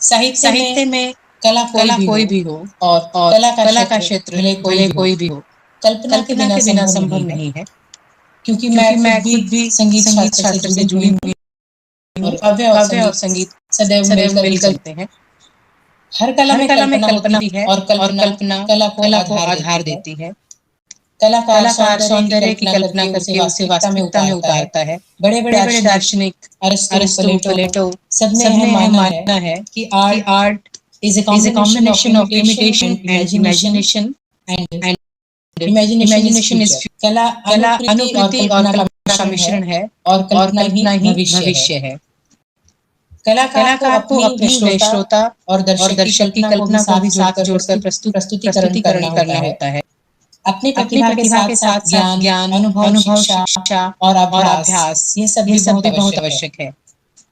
साहित्य में कला कोई भी हो और और कला का क्षेत्र क्षेत्र भले कोई भी हो, कल्पना कल्पना के बिना संभव नहीं है। क्योंकि क्योंकि मैं मैं खुद खुद भी भी संगीत संगीत शास्त्र से शास्त्र से जुड़ी जुड़ी हुई हुई हूँ हूँ और काव्य और संगीत सदैव सदैव मिलकर ही मिलकर चलते चलते हैं। हर हर कला में कल्पना होती होती है और और कल्पना कला कला को आधार आधार देती है। देती है। कलाकार कलाकार सौंदर्य की कल्पना करके करके उसे वास्तविकता में उतारता है। बड़े बड़े बड़े दार्शनिक अरिस्टो, प्लेटो सबने यह माना है कि कि art is a is a combination of combination of imitation imitation and and imagination imagination, and and imagination is imagination is future. कला कला अनुकृति और अनुकृति और कल्पना का कल्पना का मिश्रण मिश्रण है और और कल्पना ही भविष्य है। भविष्य है। कलाकार को कलाकार को अपनी अपनी श्रोता और और दर्शक की कल्पना को भी साथ जोड़कर प्रस्तुतिकरण करना होता है। अपनी अपनी प्रतिभा के साथ साथ ज्ञान, अनुभव, शिक्षा और अभ्यास ये सब भी बहुत आवश्यक है।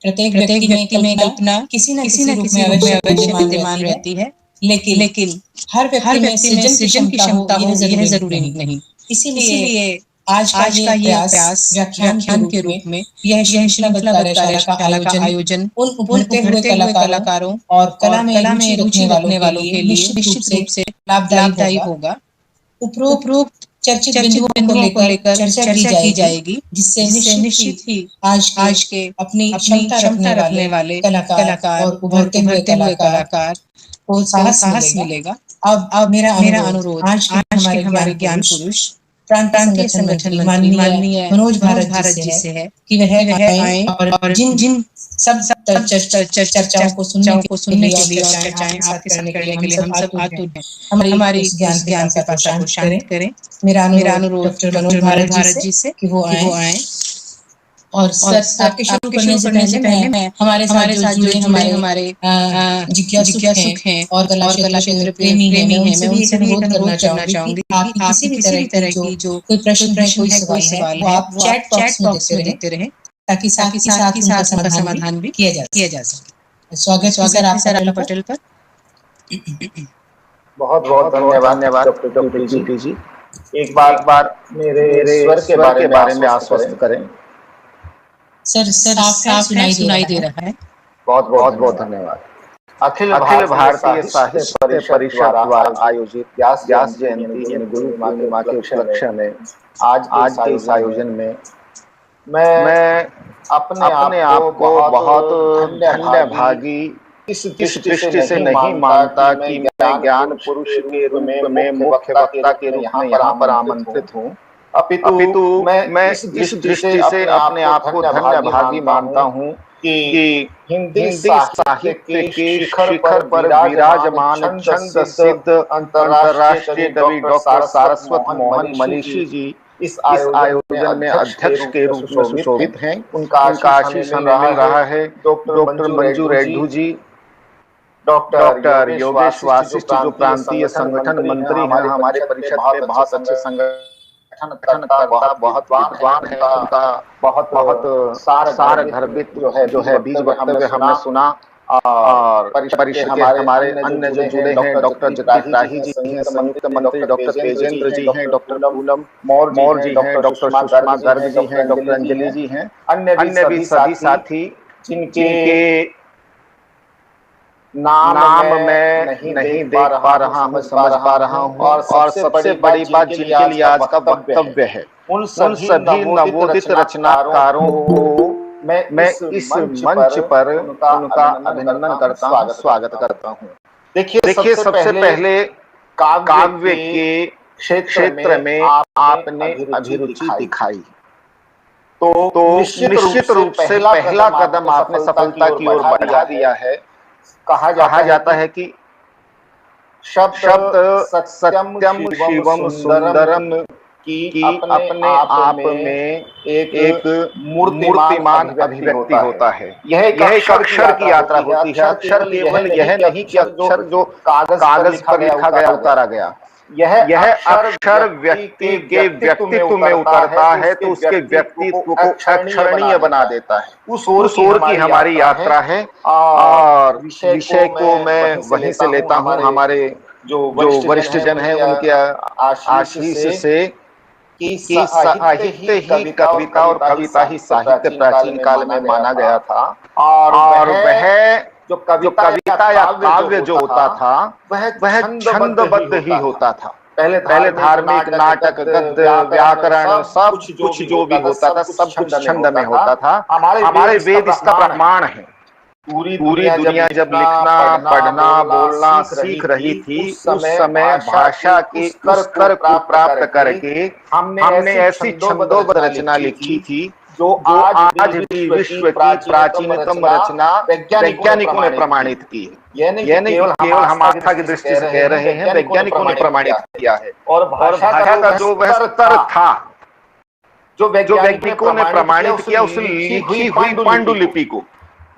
प्रत्येक व्यक्ति में कल्पना किसी न किसी रूप में अवश्य विद्यमान रहती है, लेकिन हर व्यक्ति में सृजन की क्षमता हो यह जरूरी नहीं। इसीलिए आज का ये प्रयास व्याख्यान के रूप में यह श्रृंखलाबद्ध कार्यशाला का आयोजन उन उभरते हुए कलाकारों और कला में रुचि रखने वालों के लिए निश्चित रूप से लाभदायी होगा। उपरोक्त चर्चित बिंदुओं को लेकर चर्चा की जाएगी, जिससे निश्चित ही आज के अपनी क्षमता रखने वाले कलाकार और उभरते हुए कलाकार को को साहस साहस मिलेगा। मिलेगा। अब मेरा अनुरोध आज के हमारे ज्ञान पुरुष प्रांतीय संगठन मंत्री माननीय मनोज भारत भारत जी से है कि कि वह आए आए और और जिन सब चर्चाओं को चर्चाओं को सुनने के लिए और चर्चाएं चर्चाएं आपके साथ करने के लिए हम हम सब सब आतुर हैं। आतुर हैं। हमारी हमारी इस ज्ञान इस ज्ञान पिपासा पिपासा को शांत करें। मेरा मेरा अनुरोध अनुरोध डॉक्टर डॉक्टर मनोज मनोज भारत जी से कि वो आए और और सर आपके शुरू करने से पहले मैं हमारे साथ जो जुड़े हमारे जिज्ञासुक हैं और कला क्षेत्र प्रेमी हैं, मैं उनसे भी एक अनुरोध करना चाहूंगी कि आपकी किसी भी तरह की जो कोई प्रश्न है, कोई सवाल है, वो आप चैट बॉक्स में देते रहें ताकि साथ ही साथ उनका समाधान भी किया जा सके। स्वागत है सर आपका पटेल पर। बहुत बहुत धन्यवाद डॉक्टर कीर्ति जी। एक बार मेरे स्वर के बारे में आश्वस्त करें। सर साफ है, सुनाई दे रहा है। बहुत धन्यवाद। अखिल भारतीय साहित्य परिषद द्वारा आयोजित व्यास जयंती यानी गुरु पूर्णिमा के उपलक्ष्य में आज के इस आयोजन में मैं अपने आप को बहुत धन्य भागी इस दृष्टि से नहीं मानता कि मैं ज्ञान पुरुष के रूप में मुख्य वक्ता के रूप में यहाँ पर आमंत्रित हूँ, अपितु मैं इस दृष्टि से अपने आप को धन्य भागी मानता हूँ कि हिंदी साहित्य के शिखर पर विराजमान छंद सिद्ध अंतर्राष्ट्रीय कवि डॉक्टर सारस्वत मोहन मनीषी जी इस आयोजन में अध्यक्ष के रूप में सुशोभित हैं। उनका आशीष हमें मिल रहा है। डॉक्टर मंजू रेड्डू जी, डॉक्टर योगेश वासिष्ठ जो प्रांतीय संगठन मंत्री हैं हमारे परिषद में, बहुत अच्छे संगठन करता, बहुत विद्वान है, उनका बहुत सार गर्भित जो है बीज वक्तव्य हमने सुना। और परिषद के हमारे अन्य जो जुड़े हैं, डॉक्टर जगदीप राही जी हैं, संयुक्त मंत्री डॉक्टर तेजेंद्र जी हैं, डॉक्टर पूनम मौर्य जी हैं, डॉक्टर सुषमा गर्ग जी हैं, डॉक्टर अंजलि जी हैं, अन्य भी सभी साथी जिनके नाम मैं नहीं देख पा रहा हूँ, समझ पा रहा हूँ, और सबसे बड़ी बात जिनके लिए आज का वक्तव्य है, उन सभी नवोदित रचनाकारों को मैं इस मंच पर उनका अभिनंदन करता हूँ, स्वागत करता हूँ। देखिए सबसे पहले काव्य के क्षेत्र में आपने अभिरुचि दिखाई, तो निश्चित रूप से पहला कदम आपने सफलता की ओर बढ़ा दिया है। कहा जाता है कि शब्द सत्यम शिवम सुंदरम की अपने आप में एक मूर्तिमान अभिव्यक्ति होता है। यह एक अक्षर की यात्रा होती है। अक्षर केवल यह नहीं कि अक्षर जो कागज पर लिखा गया उतारा गया, यह अक्षर व्यक्ति के व्यक्तित्व में उतरता है, तो उसके व्यक्तित्व को अक्षरणीय बना देता है। उस ओर की हमारी यात्रा है और विषय को मैं वहीं से लेता हूँ, हमारे जो वरिष्ठ जन हैं उनके आशीष से कि साहित्य ही कविता और कविता ही साहित्य प्राचीन काल में माना गया था, और वह जो कविता या काव्य जो होता था वह छंदबद्ध ही होता था। पहले धार्मिक, नाटक, गद्य, व्याकरण सब कुछ जो भी होता था सब कुछ छंद में होता था। हमारे वेद इसका प्रमाण है। पूरी दुनिया जब लिखना, पढ़ना, बोलना सीख रही थी, उस समय भाषा के उस स्तर को प्राप्त करके हमने ऐसी छंदोबद्ध रचना लिखी थी जो आज भी विश्व की प्राचीनतम रचना वैज्ञानिकों ने प्रमाणित की है। यह नहीं केवल हम आस्था की दृष्टि से कह रहे हैं, वैज्ञानिकों ने प्रमाणित किया है। और भाषा का जो वह स्तर था जो वैज्ञानिकों ने प्रमाणित किया, उस लिखी हुई पांडुलिपि को,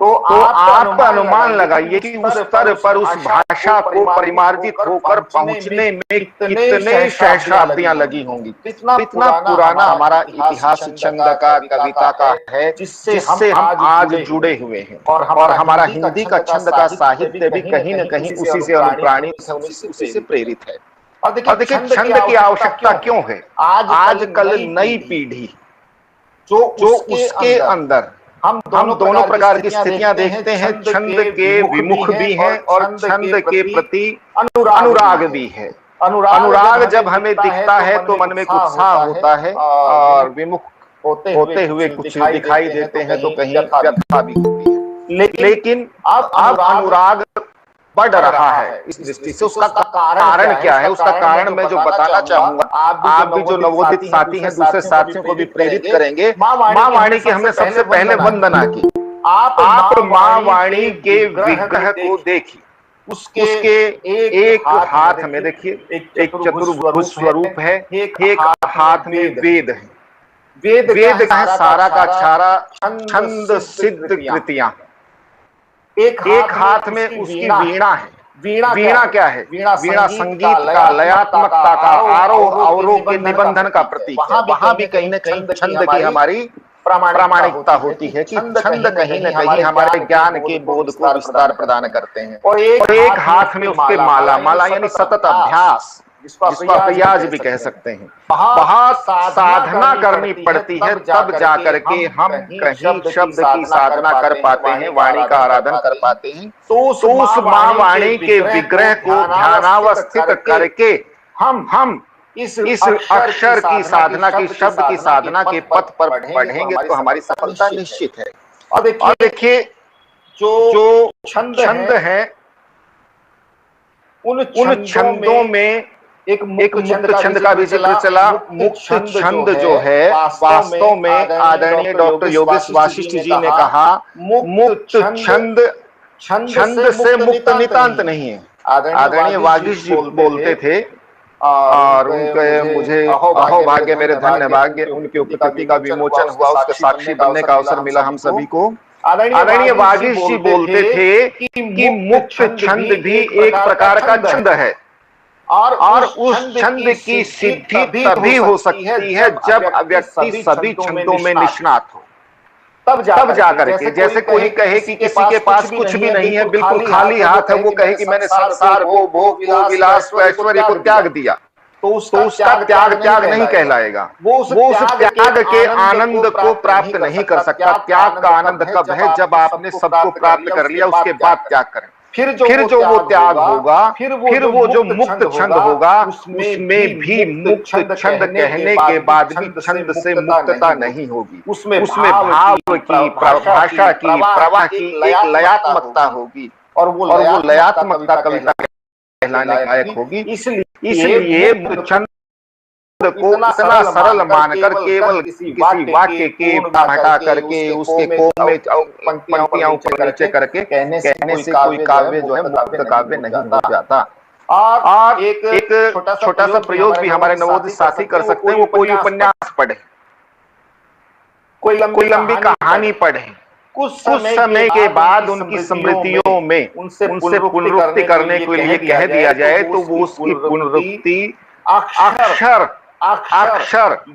तो आप अनुमान लगाइए कि उस स्तर पर उस भाषा को परिमार्जित होकर पहुंचने में कितने सहस्राब्दियां लगी होंगी। कितना पुराना हमारा इतिहास छंद का, कविता का है, जिससे हम आज जुड़े हुए हैं। और हमारा हिंदी का छंद का साहित्य भी कहीं न कहीं उसी से अनुप्राणित है, उसी से प्रेरित है। और देखिए छंद की आवश्यकता क्यों है। आजकल नई पीढ़ी जो उसके अंदर हम दोनों प्रकार की स्थितियां देखते हैं। छंद के विमुख भी हैं और छंद के प्रति अनुराग भी है। अनुराग जब हमें दिखता है तो मन में उत्साह होता है, और विमुख होते हुए कुछ दिखाई देते हैं तो कहीं व्यथा भी होती है। लेकिन अब अनुराग बढ़ रहा है। इस दृष्टि से उसका कारण क्या है, उसका कारण मैं जो बताना चाहूंगा, आप भी जो नवोदित साथी हैं दूसरे साथियों को भी प्रेरित करेंगे। माँ वाणी की हमने सबसे पहले वंदना की। आप माँ वाणी के विग्रह को देखिए, उसके एक हाथ में देखिए एक चतुर्भुज स्वरूप है, एक हाथ में वेद है। वेद का सारा का सारा छंद सिद्ध कृतियां। एक हाथ में उसकी वीणा है। वीणा क्या है? वीणा संगीत का, लयात्मकता का, आरोह अवरोह के निबंधन का प्रतीक है। वहां भी कहीं न कहीं छंद की हमारी प्रामाणिकता होती है कि छंद कहीं न कहीं हमारे ज्ञान के बोध को विस्तार प्रदान करते हैं। और एक हाथ में उसके माला यानी सतत अभ्यास, जिसको रियाज भी कह सकते हैं। बहुत साधना करनी पड़ती है, तब जाकर के हम कहीं शब्द की साधना कर पाते हैं, वाणी का आराधन कर पाते हैं। तो उस माँ वाणी के विग्रह को ध्यानावस्थित करके हम इस अक्षर की साधना की, शब्द की साधना के पथ पर बढ़ेंगे तो हमारी सफलता निश्चित है। और देखिए जो छंद है, उन छंदों में एक मुक्त छंद का भी जिक्र चला। मुक्त छंद जो है वास्तव में आदरणीय डॉक्टर योगेश वाशिष्ठ जी ने कहा, मुक्त छंद से मुक्त नितांत नहीं है। आदरणीय वाशिष्ठ जी बोलते थे, और उनके मुझे अहोभाग्य, मेरे धन्य भाग्य, उनकी उपकृति का विमोचन हुआ, उसके साक्षी बनने का अवसर मिला हम सभी को। आदरणीय वाशिष्ठ जी बोलते थे कि मुक्त छंद भी एक प्रकार का छंद है, और उस छंद की सिद्धि तभी हो सकती है जब व्यक्ति सभी छंदों में निष्णात हो। तब जाकर के, जैसे कोई कहे कि किसी के पास कुछ भी नहीं है, बिल्कुल खाली हाथ है, वो कहे कि मैंने संसार को, भोग को, विलास को, ऐश्वर्य को त्याग दिया, तो उसका त्याग नहीं कहलाएगा। वो उस त्याग के आनंद को प्राप्त नहीं कर सकता। त्याग का आनंद कब है? जब आपने सबको प्राप्त कर लिया, उसके बाद त्याग करें। फिर जो वो त्याग होगा, फिर वो जो मुक्त छंद होगा, उसमें भी मुक्त छंद कहने के बाद भी छंद से मुक्तता नहीं होगी। उसमें भाव की, भाषा की, प्रवाह की एक लयात्मकता होगी, और वो लयात्मकता कविता कहलाने लायक होगी। इसलिए छंद को इतना सरल मानकर केवल किसी वाक्य के हटा करके उसके कोम में पंक्तियां ऊपर नीचे करके कहने से कोई काव्य जो है मुक्त काव्य नहीं हो जाता। और एक छोटा सा प्रयोग भी हमारे नवोदित साथी कर सकते हैं। वो कोई उपन्यास पढ़े, कोई लंबी कहानी पढ़े, कुछ समय के बाद उनकी स्मृतियों में उनसे पुनरुक्ति करने के लिए कह दिया जाए, तो वो उसकी पुनरुक्ति अक्षर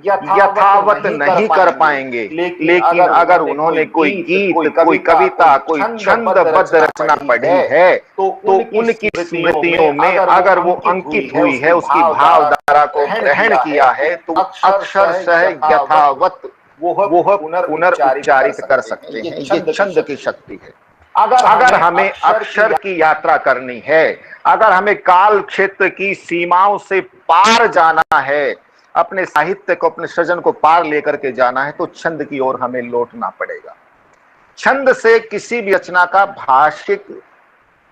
यथावत नहीं कर पाएंगे। लेकिन अगर उन्होंने कोई गीत, कोई कविता, कोई छंदबद्ध रचना पढ़ी है, तो उनकी स्मृतियों में अगर वो अंकित हुई है, उसकी भावधारा को ग्रहण किया है, तो अक्षरशः यथावत वो पुनरुच्चारित कर सकते हैं। ये छंद की शक्ति है। अगर हमें अक्षर की यात्रा करनी है, अगर हमें काल क्षेत्र की सीमाओं से पार जाना है, अपने साहित्य को, अपने सृजन को पार लेकर के जाना है, तो छंद की ओर हमें लौटना पड़ेगा। छंद से किसी भी रचना का भाषिक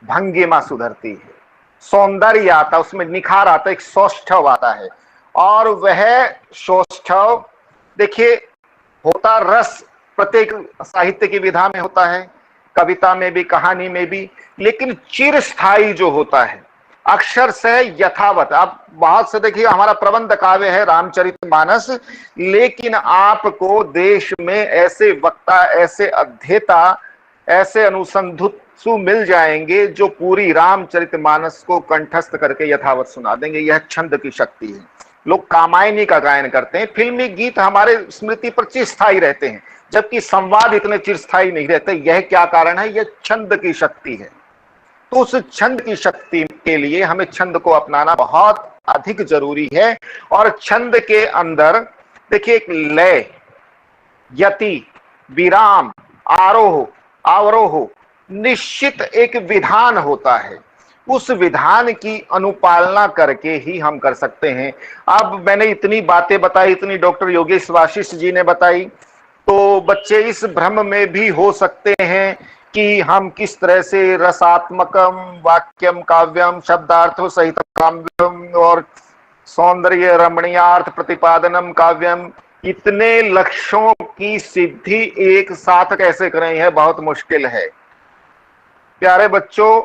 भंगिमा सुधरती है, सौंदर्य आता, उसमें निखार आता, एक सौष्ठव आता है। और वह सौष्ठव देखिए होता रस प्रत्येक साहित्य की विधा में होता है, कविता में भी, कहानी में भी, लेकिन चिरस्थायी जो होता है अक्षर से यथावत। आप बहुत से देखिए हमारा प्रबंध काव्य है रामचरितमानस, लेकिन आपको देश में ऐसे वक्ता, ऐसे अध्येता, ऐसे अनुसंधुत्सु मिल जाएंगे जो पूरी रामचरितमानस को कंठस्थ करके यथावत सुना देंगे। यह छंद की शक्ति है। लोग कामायनी का गायन करते हैं, फिल्मी गीत हमारे स्मृति पर चिरस्थायी रहते हैं, जबकि संवाद इतने चिरस्थायी नहीं रहते। यह क्या कारण है? यह छंद की शक्ति है। तो उस छंद की शक्ति के लिए हमें छंद को अपनाना बहुत अधिक जरूरी है। और छंद के अंदर देखिए एक लय, यति, विराम, आरोह, अवरोह, निश्चित एक विधान होता है। उस विधान की अनुपालना करके ही हम कर सकते हैं। अब मैंने इतनी बातें बताई, इतनी डॉक्टर योगेश वाशिष्ठ जी ने बताई, तो बच्चे इस भ्रम में भी हो सकते हैं कि हम किस तरह से रसात्मकम वाक्यम काव्यम शब्दार्थो सहित काव्यम और सौंदर्य रमणीयार्थ प्रतिपादनम काव्यम, इतने लक्ष्यों की सिद्धि एक साथ कैसे करें, यह बहुत मुश्किल है। प्यारे बच्चों,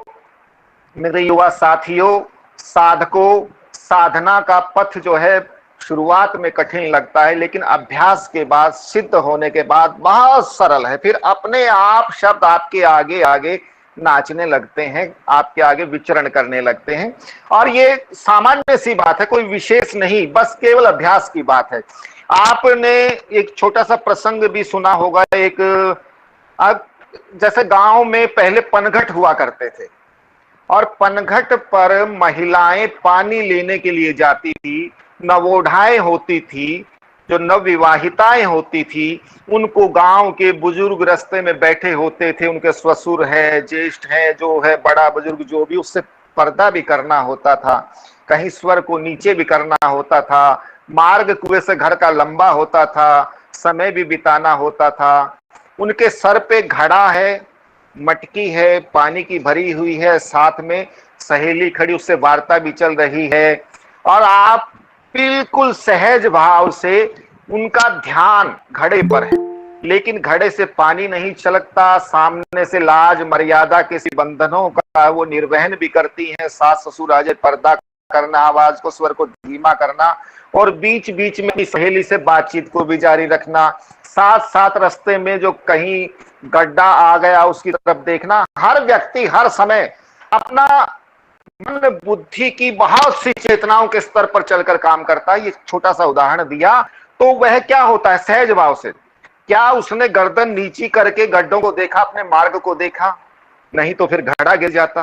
मेरे युवा साथियों, साधकों, साधना का पथ जो है शुरुआत में कठिन लगता है, लेकिन अभ्यास के बाद, सिद्ध होने के बाद बहुत सरल है। फिर अपने आप शब्द आपके आगे आगे नाचने लगते हैं, आपके आगे विचरण करने लगते हैं। और ये सामान्य सी बात है, कोई विशेष नहीं, बस केवल अभ्यास की बात है। आपने एक छोटा सा प्रसंग भी सुना होगा, एक अब जैसे गांव में पहले पनघट हुआ करते थे, और पनघट पर महिलाएं पानी लेने के लिए जाती थी, नवोढ़ाएं होती थी, जो नवविवाहिताएं होती थी, उनको गांव के बुजुर्ग रास्ते में बैठे होते थे, उनके ससुर है, ज्येष्ठ है, जो है बड़ा बुजुर्ग जो भी, उससे पर्दा भी करना होता था, कहीं स्वर को नीचे भी करना होता था, मार्ग कुएं से घर का लंबा होता था, समय भी बिताना होता था। उनके सर पे घड़ा है, मटकी है, पानी की भरी हुई है, साथ में सहेली खड़ी, उससे वार्ता भी चल रही है, और आप बिल्कुल सहज भाव से उनका ध्यान घड़े पर है, लेकिन घड़े से पानी नहीं छलकता। सामने से लाज मर्यादा के बंधनों का वो निर्वहन भी करती हैं, सास ससुर आ जाए, पर्दा करना, आवाज को, स्वर को धीमा करना, और बीच बीच में सहेली से बातचीत को भी जारी रखना, साथ साथ रास्ते में जो कहीं गड्ढा आ गया उसकी तरफ देखना। हर व्यक्ति हर समय अपना मन बुद्धि की बहुत सी चेतनाओं के स्तर पर चलकर काम करता है। ये छोटा सा उदाहरण दिया, तो वह क्या होता है सहज भाव से। क्या उसने गर्दन नीची करके गड्ढों को देखा, अपने मार्ग को देखा? नहीं, तो फिर घड़ा गिर जाता।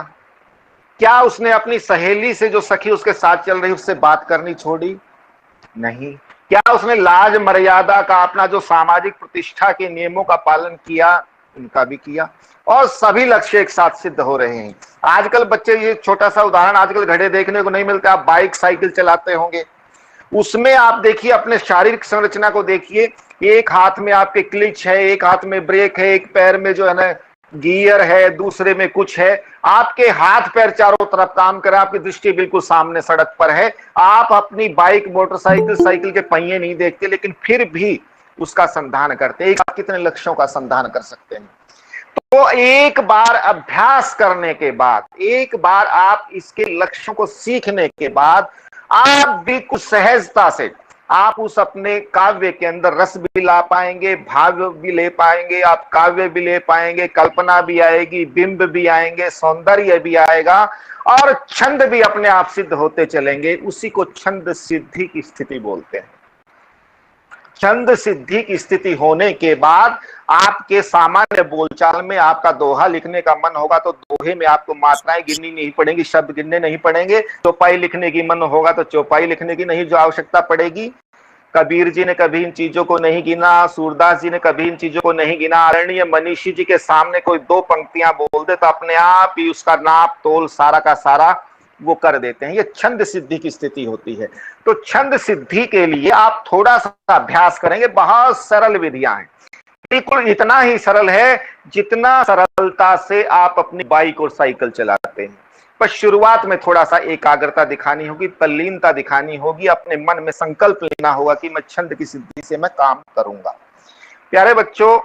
क्या उसने अपनी सहेली से, जो सखी उसके साथ चल रही, उससे बात करनी छोड़ी? नहीं। क्या उसने लाज मर्यादा का, अपना जो सामाजिक प्रतिष्ठा के नियमों का पालन किया? उनका भी किया, और सभी लक्ष्य एक साथ सिद्ध हो रहे हैं। आजकल बच्चे, ये छोटा सा उदाहरण, आजकल घड़े देखने को नहीं मिलते। आप बाइक साइकिल चलाते होंगे, उसमें आप देखिए, अपने शारीरिक संरचना को देखिए, एक हाथ में आपके क्लिच है, एक हाथ में ब्रेक है, एक पैर में जो है ना गियर है, दूसरे में कुछ है। आपके हाथ पैर चारों तरफ काम कर रहे हैं, आपकी दृष्टि बिल्कुल सामने सड़क पर है। आप अपनी बाइक, मोटरसाइकिल, साइकिल के पहिए नहीं देखते, लेकिन फिर भी उसका संधान करते हैं। आप कितने लक्ष्यों का संधान कर सकते हैं? तो एक बार अभ्यास करने के बाद, एक बार आप इसके लक्ष्यों को सीखने के बाद, आप बिल्कुल सहजता से आप उस अपने काव्य के अंदर रस भी ला पाएंगे, भाव भी ले पाएंगे, आप काव्य भी ले पाएंगे, कल्पना भी आएगी, बिंब भी आएंगे, सौंदर्य भी आएगा, और छंद भी अपने आप सिद्ध होते चलेंगे। उसी को छंद सिद्धि की स्थिति बोलते हैं। छंद सिद्धि की स्थिति होने के बाद आपके सामान्य बोलचाल में आपका दोहा लिखने का मन होगा तो दोहे में आपको मात्राएं गिननी नहीं पड़ेंगी, शब्द गिनने नहीं पड़ेंगे। चौपाई लिखने की मन होगा तो चौपाई लिखने की नहीं जो आवश्यकता पड़ेगी। कबीर जी ने कभी इन चीजों को नहीं गिना, सूरदास जी ने कभी इन चीजों को नहीं गिना। आदरणीय मनीषी जी के सामने कोई दो पंक्तियां बोल दे तो अपने आप ही उसका नाप तोल सारा का सारा वो कर देते हैं। ये छंद सिद्धि की स्थिति होती है। तो छंद सिद्धि के लिए आप थोड़ा सा अभ्यास करेंगे। बहुत सरल विधियां हैं, बिल्कुल इतना ही सरल है जितना सरलता से आप अपनी बाइक और साइकिल चलाते हैं। पर शुरुआत में थोड़ा सा एकाग्रता दिखानी होगी, तल्लीनता दिखानी होगी, अपने मन में संकल्प लेना होगा कि मैं छंद की सिद्धि से मैं काम करूंगा। प्यारे बच्चों,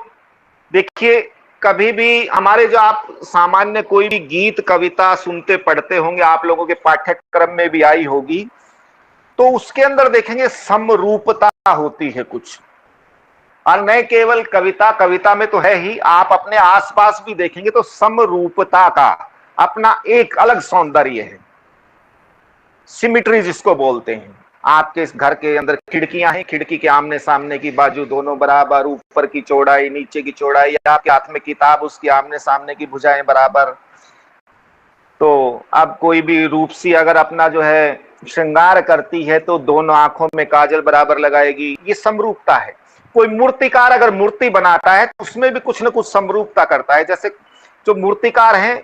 देखिए कभी भी हमारे जो आप सामान्य कोई भी गीत कविता सुनते पढ़ते होंगे, आप लोगों के पाठ्यक्रम में भी आई होगी, तो उसके अंदर देखेंगे समरूपता होती है कुछ। और न केवल कविता, कविता में तो है ही, आप अपने आसपास भी देखेंगे तो समरूपता का अपना एक अलग सौंदर्य है। सिमिट्री जिसको बोलते हैं। आपके इस घर के अंदर खिड़कियां हैं, खिड़की के आमने सामने की बाजू दोनों बराबर, ऊपर की चौड़ाई नीचे की चौड़ाई, आपके हाथ में किताब उसके आमने सामने की भुजाएं बराबर। तो अब कोई भी रूपसी अगर अपना जो है श्रृंगार करती है तो दोनों आंखों में काजल बराबर लगाएगी, ये समरूपता है। कोई मूर्तिकार अगर मूर्ति बनाता है तो उसमें भी कुछ न कुछ समरूपता करता है। जैसे जो मूर्तिकार हैं,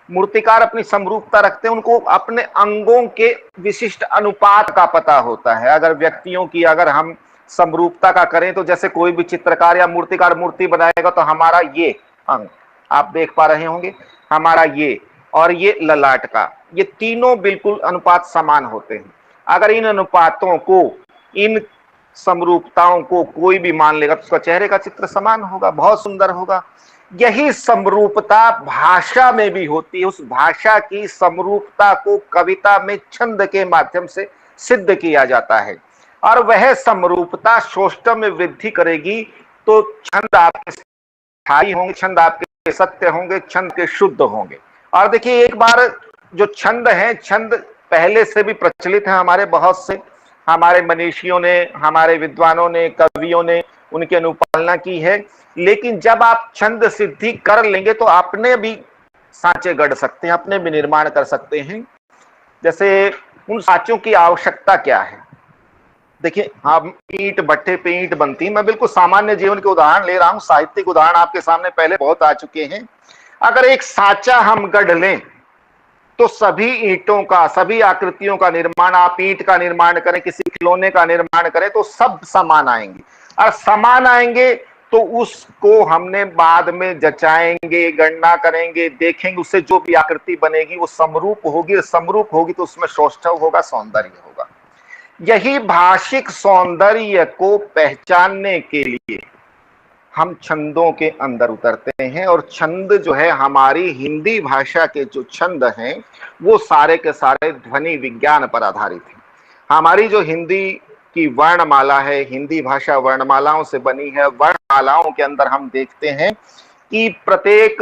मूर्तिकार अपनी समरूपता रखते हैं, उनको अपने अंगों के विशिष्ट अनुपात का पता होता है। अगर व्यक्तियों की अगर हम समरूपता का करें तो जैसे कोई भी चित्रकार या मूर्तिकार मूर्ति बनाएगा तो हमारा ये अंग आप देख पा रहे होंगे, हमारा ये और ये ललाट का, ये तीनों बिल्कुल अनुपात समान होते हैं। अगर इन अनुपातों को, इन समरूपताओं को कोई भी मान लेगा तो उसका चेहरे का चित्र समान होगा, बहुत सुंदर होगा। यही समरूपता भाषा में भी होती है। उस भाषा की समरूपता को कविता में छंद के माध्यम से सिद्ध किया जाता है और वह समरूपता शोष्टम में वृद्धि करेगी तो छंद आपके स्थायी होंगे, छंद आपके सत्य होंगे, छंद के शुद्ध होंगे। और देखिए एक बार जो छंद है, छंद पहले से भी प्रचलित है, हमारे बहुत से हमारे मनीषियों ने, हमारे विद्वानों ने, कवियों ने उनकी अनुपालना की है। लेकिन जब आप छंद सिद्धि कर लेंगे तो अपने भी सांचे गढ़ सकते हैं, अपने भी निर्माण कर सकते हैं। जैसे उन सांचों की आवश्यकता क्या है? देखिए, हम ईंट भट्ठे पे ईंट बनती है। मैं बिल्कुल सामान्य जीवन के उदाहरण ले रहा हूं, साहित्यिक उदाहरण आपके सामने पहले बहुत आ चुके हैं। अगर एक सांचा हम गढ़ लें तो सभी ईंटों का, सभी आकृतियों का निर्माण, आप ईंट का निर्माण करें, किसी खिलौने का निर्माण करें तो सब समान आएंगे। और समान आएंगे तो उसको हमने बाद में जचाएंगे, गणना करेंगे, देखेंगे, उससे जो भी आकृति बनेगी वो समरूप होगी। समरूप होगी तो उसमें सौष्ठव होगा, सौंदर्य होगा। यही भाषिक सौंदर्य को पहचानने के लिए हम छंदों के अंदर उतरते हैं। और छंद जो है, हमारी हिंदी भाषा के जो छंद हैं वो सारे के सारे ध्वनि विज्ञान पर आधारित हैं। हमारी जो हिंदी की वर्णमाला है, हिंदी भाषा वर्णमालाओं से बनी है। वर्णमालाओं के अंदर हम देखते हैं कि प्रत्येक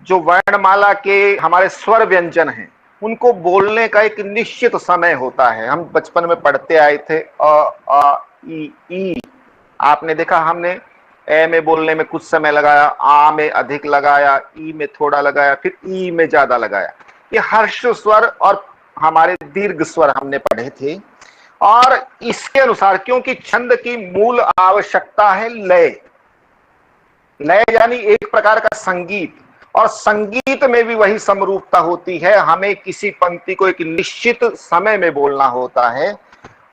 जो वर्णमाला के हमारे स्वर व्यंजन हैं उनको बोलने का एक निश्चित समय होता है। हम बचपन में पढ़ते आए थे अ ई। आपने देखा, हमने ए में बोलने में कुछ समय लगाया, आ में अधिक लगाया, ई में थोड़ा लगाया, फिर ई में ज्यादा लगाया। ये हर्ष स्वर और हमारे दीर्घ स्वर हमने पढ़े थे। और इसके अनुसार, क्योंकि छंद की मूल आवश्यकता है लय, लय यानी एक प्रकार का संगीत, और संगीत में भी वही समरूपता होती है। हमें किसी पंक्ति को एक निश्चित समय में बोलना होता है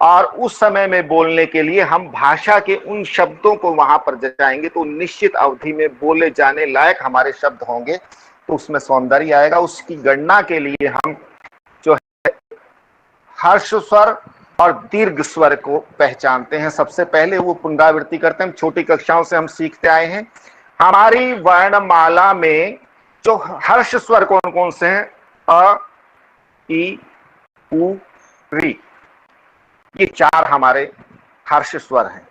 और उस समय में बोलने के लिए हम भाषा के उन शब्दों को वहां पर जचाएंगे तो निश्चित अवधि में बोले जाने लायक हमारे शब्द होंगे, तो उसमें सौंदर्य आएगा। उसकी गणना के लिए हम जो है हर्ष स्वर और दीर्घ स्वर को पहचानते हैं। सबसे पहले वो पुनरावृत्ति करते हैं। छोटी कक्षाओं से हम सीखते आए हैं। हमारी वर्णमाला में जो हर्ष स्वर कौन कौन से हैं? अ, ई, उ, री, ये चार हमारे हर्ष स्वर हैं।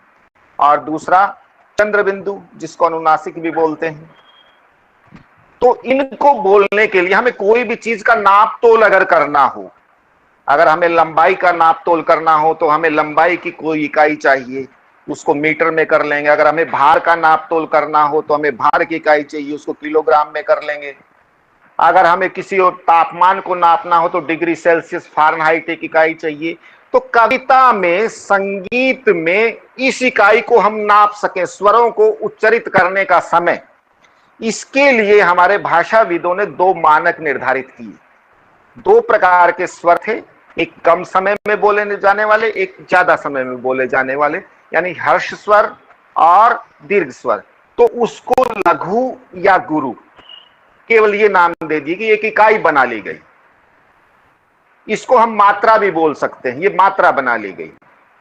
और दूसरा चंद्र बिंदु, जिसको अनुनासिक भी बोलते हैं। तो इनको बोलने के लिए हमें कोई भी चीज का नाप तोल अगर करना हो, अगर हमें लंबाई का नाप तोल करना हो तो हमें लंबाई की कोई इकाई चाहिए, उसको मीटर में कर लेंगे। अगर हमें भार का नाप तोल करना हो तो हमें भार की इकाई चाहिए, उसको किलोग्राम में कर लेंगे। अगर हमें किसी और तापमान को नापना हो तो डिग्री सेल्सियस, फारेनहाइट एक इकाई चाहिए। तो कविता में, संगीत में इस इकाई को हम नाप सकें, स्वरों को उच्चरित करने का समय, इसके लिए हमारे भाषाविदों ने दो मानक निर्धारित किए। दो प्रकार के स्वर थे, एक कम समय में बोले जाने वाले, एक ज्यादा समय में बोले जाने वाले, यानी हर्ष स्वर और दीर्घ स्वर। तो उसको लघु या गुरु, केवल ये नाम दे दिए कि एक इकाई बना ली गई। इसको हम मात्रा भी बोल सकते हैं, ये मात्रा बना ली गई।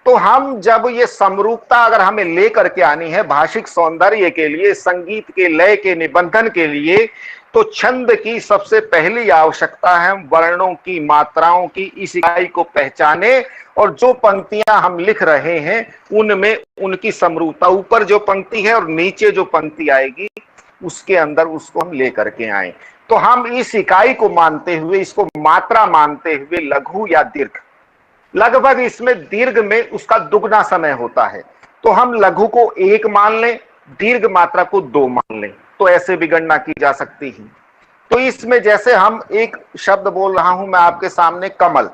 तो हम जब ये समरूपता अगर हमें लेकर के आनी है भाषिक सौंदर्य के लिए, संगीत के लय के निबंधन के लिए, तो छंद की सबसे पहली आवश्यकता है वर्णों की, मात्राओं की इस इकाई को पहचाने, और जो पंक्तियां हम लिख रहे हैं उनमें उनकी समरूपता, ऊपर जो पंक्ति है और नीचे जो पंक्ति आएगी उसके अंदर उसको हम लेकर के आए। तो हम इस इकाई को मानते हुए, इसको मात्रा मानते हुए लघु या दीर्घ, लगभग इसमें दीर्घ में उसका दुगना समय होता है, तो हम लघु को 1 मान लें, दीर्घ मात्रा को 2 मान लें, तो ऐसे भी गणना की जा सकती है। तो इसमें जैसे हम एक शब्द बोल रहा हूं मैं आपके सामने, कमल।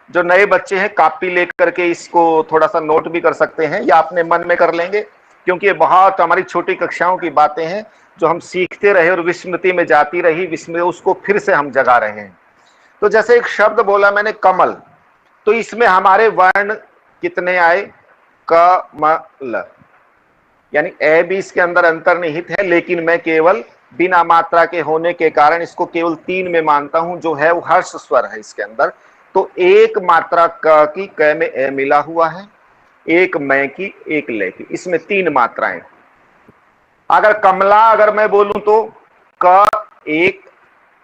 जो नए बच्चे हैं कॉपी लेकर के इसको थोड़ा सा नोट भी कर सकते हैं या अपने मन में कर लेंगे, क्योंकि ये बहुत हमारी छोटी कक्षाओं की बातें हैं जो हम सीखते रहे और विस्मृति में जाती रही, विस्मृति उसको फिर से हम जगा रहे हैं। तो जैसे एक शब्द बोला मैंने कमल, तो इसमें हमारे वर्ण कितने आए? क म ल, यानी ए भी इसके अंदर अंतर्निहित है, लेकिन मैं केवल बिना मात्रा के होने के कारण इसको केवल 3 में मानता हूं, जो है वो हर्ष स्वर है इसके अंदर। तो एक मात्रा क की, क में ए मिला हुआ है, एक मैं की, एक ले की, इसमें 3 मात्राएं। अगर कमला अगर मैं बोलूं तो क एक,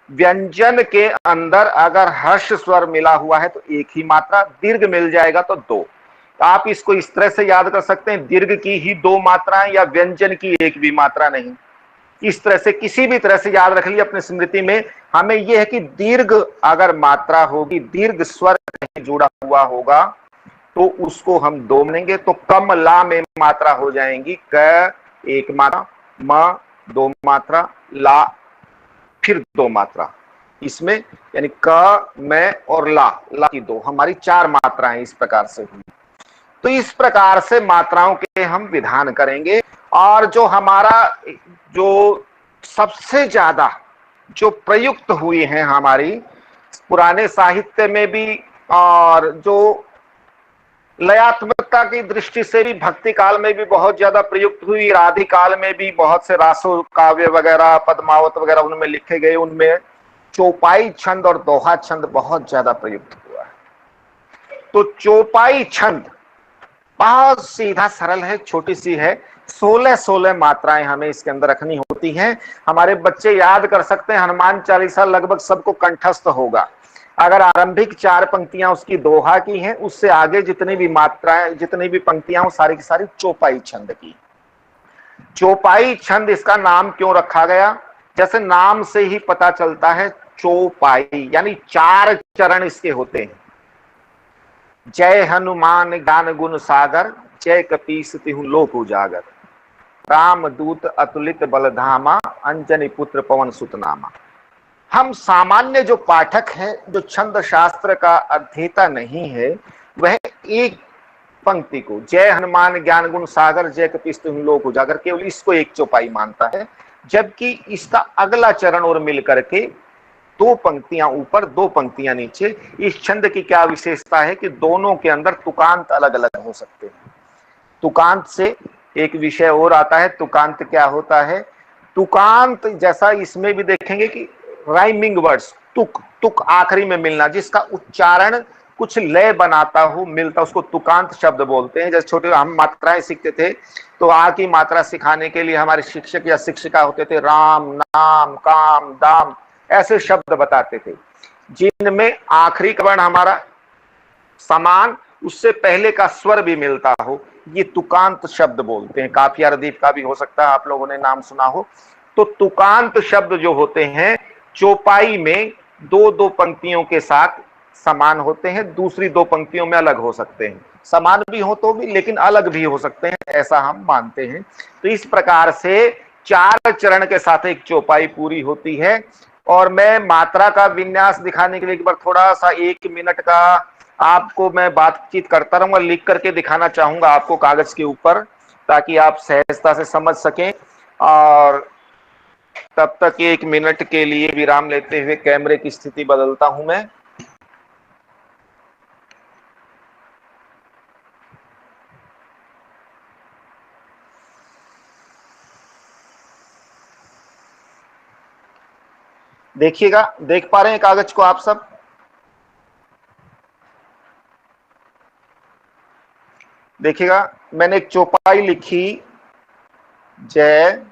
व्यंजन के अंदर अगर हर्ष स्वर मिला हुआ है तो 1 ही मात्रा, दीर्घ मिल जाएगा तो 2। तो आप इसको इस तरह से याद कर सकते हैं, दीर्घ की ही 2 मात्राएं या व्यंजन की 1 भी मात्रा नहीं। इस तरह से किसी भी तरह से याद रख लिया अपने स्मृति में। हमें यह है कि दीर्घ अगर मात्रा होगी, दीर्घ स्वर कहीं जुड़ा हुआ होगा तो उसको हम 2 मानेंगे। तो कमला में मात्रा हो जाएंगी क 1 मात्रा, म 2 मात्रा, ला फिर 2 मात्रा, इसमें यानी क, मैं और ला की 2, हमारी 4 मात्राएं इस प्रकार से हुई। तो इस प्रकार से मात्राओं के हम विधान करेंगे। और जो हमारा जो सबसे ज्यादा जो प्रयुक्त हुई हैं हमारी पुराने साहित्य में भी, और जो लयात्मकता की दृष्टि से भी भक्ति काल में भी बहुत ज्यादा प्रयुक्त हुई, आदि काल में भी बहुत से रासो काव्य वगैरह, पद्मावत वगैरह उनमें लिखे गए, उनमें चौपाई छंद और दोहा छंद बहुत ज्यादा प्रयुक्त हुआ है। तो चौपाई छंद बहुत सीधा सरल है, छोटी सी है, 16 मात्राएं हमें इसके अंदर रखनी होती हैं। हमारे बच्चे याद कर सकते हैं, हनुमान चालीसा लगभग सबको कंठस्थ होगा। अगर आरंभिक 4 पंक्तियां उसकी दोहा की हैं, उससे आगे जितनी भी मात्राएं, जितनी भी पंक्तियां, वो सारी की सारी चौपाई छंद की। चौपाई छंद इसका नाम क्यों रखा गया? जैसे नाम से ही पता चलता है, चौपाई यानी 4 चरण इसके होते हैं। जय हनुमान ज्ञान गुण सागर, जय कपीस तिहु लोक उजागर, राम दूत अतुलित बलधामा, अंजनी पुत्र पवन सुत नामा। हम सामान्य जो पाठक हैं, जो छंद शास्त्र का अध्येता नहीं है, वह एक पंक्ति को जय हनुमान ज्ञान गुण सागर, जय कपीस तिहु लोक उजागर, केवल इसको एक चौपाई मानता है। जबकि इसका अगला चरण और मिलकर के 2 पंक्तियां ऊपर 2 पंक्तियां नीचे। इस छंद की क्या विशेषता है कि दोनों के अंदर तुकांत अलग अलग हो सकते हैं। तुकांत से एक विषय और आता है, तुकांत क्या होता है? तुकांत जैसा इसमें भी देखेंगे कि राइमिंग वर्ड्स, तुक तुक आखिरी में मिलना, जिसका उच्चारण कुछ लय बनाता हो, मिलता, उसको तुकांत शब्द बोलते हैं। जैसे छोटे हम मात्राएं सीखते थे तो आ की मात्रा सिखाने के लिए हमारे शिक्षक या शिक्षिका होते थे, राम, नाम, काम, दाम, ऐसे शब्द बताते थे, जिनमें आखिरी का वर्ण हमारा समान, उससे पहले का स्वर भी मिलता हो, ये तुकांत शब्द बोलते हैं। काफिया रदीफ का भी हो सकता है आप लोगों ने नाम सुना हो। तो तुकांत शब्द जो होते हैं चौपाई में 2-2 पंक्तियों के साथ समान होते हैं, दूसरी 2 पंक्तियों में अलग हो सकते हैं। समान भी हो तो भी, लेकिन अलग भी हो सकते हैं, ऐसा हम मानते हैं। तो इस प्रकार से 4 चरण के साथ एक चौपाई पूरी होती है। और मैं मात्रा का विन्यास दिखाने के लिए एक बार थोड़ा सा 1 मिनट का आपको मैं बातचीत करता रहूंगा, लिख करके दिखाना चाहूंगा आपको कागज के ऊपर, ताकि आप सहजता से समझ सकें। और तब तक 1 मिनट के लिए विराम लेते हुए कैमरे की स्थिति बदलता हूं मैं। देखिएगा, देख पा रहे हैं कागज को आप सब? देखिएगा, मैंने एक चौपाई लिखी, जय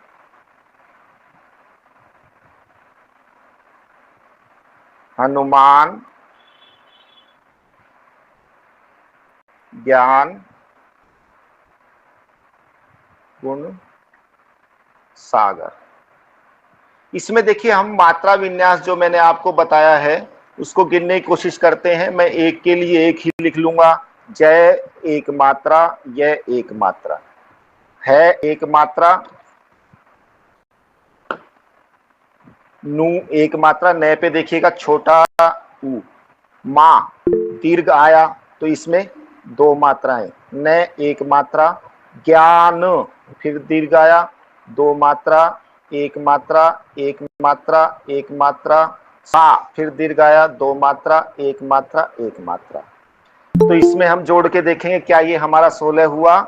हनुमान ज्ञान गुण सागर। इसमें देखिए, हम मात्रा विन्यास जो मैंने आपको बताया है उसको गिनने की कोशिश करते हैं। मैं एक के लिए एक ही लिख लूंगा। जय एक मात्रा, यह एक मात्रा है, एक मात्रा। नू एक मात्रा, नए पे देखिएगा छोटा ऊ। माँ दीर्घ आया तो इसमें 2 मात्राएं, न एक मात्रा। ज्ञान फिर दीर्घ आया, 2 मात्रा, एक मात्रा, एक मात्रा, एक मात्रा। सा फिर दीर्घ आया, 2 मात्रा, एक मात्रा, एक मात्रा। तो इसमें हम जोड़ के देखेंगे क्या ये हमारा 16 हुआ।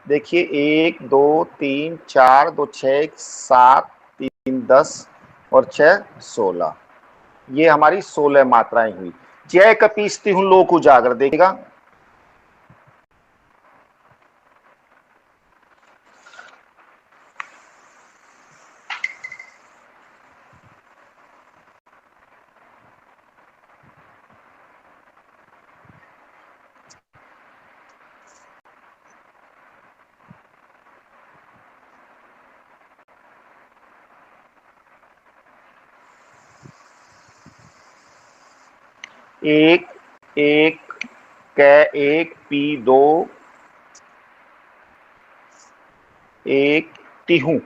देखिए 1 2 3 4 2 6 7 3 10 और 6 16। ये हमारी 16 मात्राएं हुई। जय कपीसती हूं लोक उजागर, देखिएगा। एक एक कै एक पी 2 एक तिहू,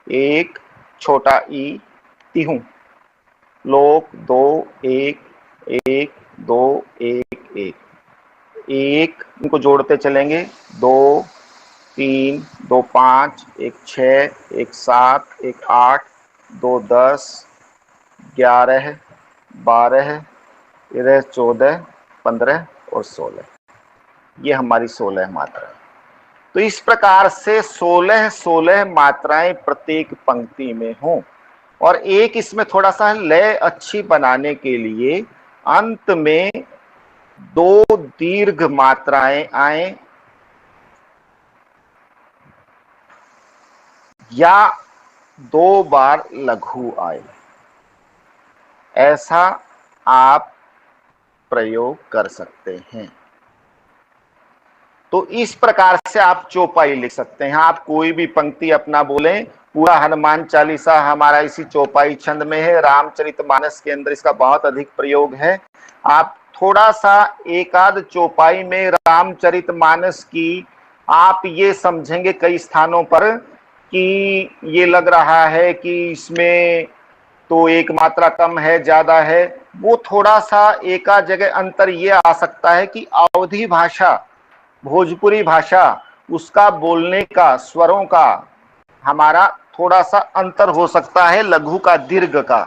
एक छोटा ई तिहू। लोक 2 1 1 2 1 1 1। इनको जोड़ते चलेंगे। 2 3 2 5 1 6 1 7 1 8 2 10 11 12 13 14 15 और 16। ये हमारी 16 मात्राएं। तो इस प्रकार से 16 मात्राएं प्रत्येक पंक्ति में हों। और एक इसमें थोड़ा सा लय अच्छी बनाने के लिए अंत में 2 दीर्घ मात्राएं आए या 2 बार लघु आए, ऐसा आप प्रयोग कर सकते हैं। तो इस प्रकार से आप चौपाई लिख सकते हैं। आप कोई भी पंक्ति अपना बोलें। पूरा हनुमान चालीसा हमारा इसी चौपाई छंद में है। रामचरितमानस के अंदर इसका बहुत अधिक प्रयोग है। आप थोड़ा सा एकाध चौपाई में रामचरितमानस की आप ये समझेंगे कई स्थानों पर कि ये लग रहा है कि इसमें तो एक मात्रा कम है, ज्यादा है। वो थोड़ा सा एका जगह अंतर ये आ सकता है कि अवधी भाषा, भोजपुरी भाषा, उसका बोलने का, स्वरों का हमारा थोड़ा सा अंतर हो सकता है, लघु का दीर्घ का।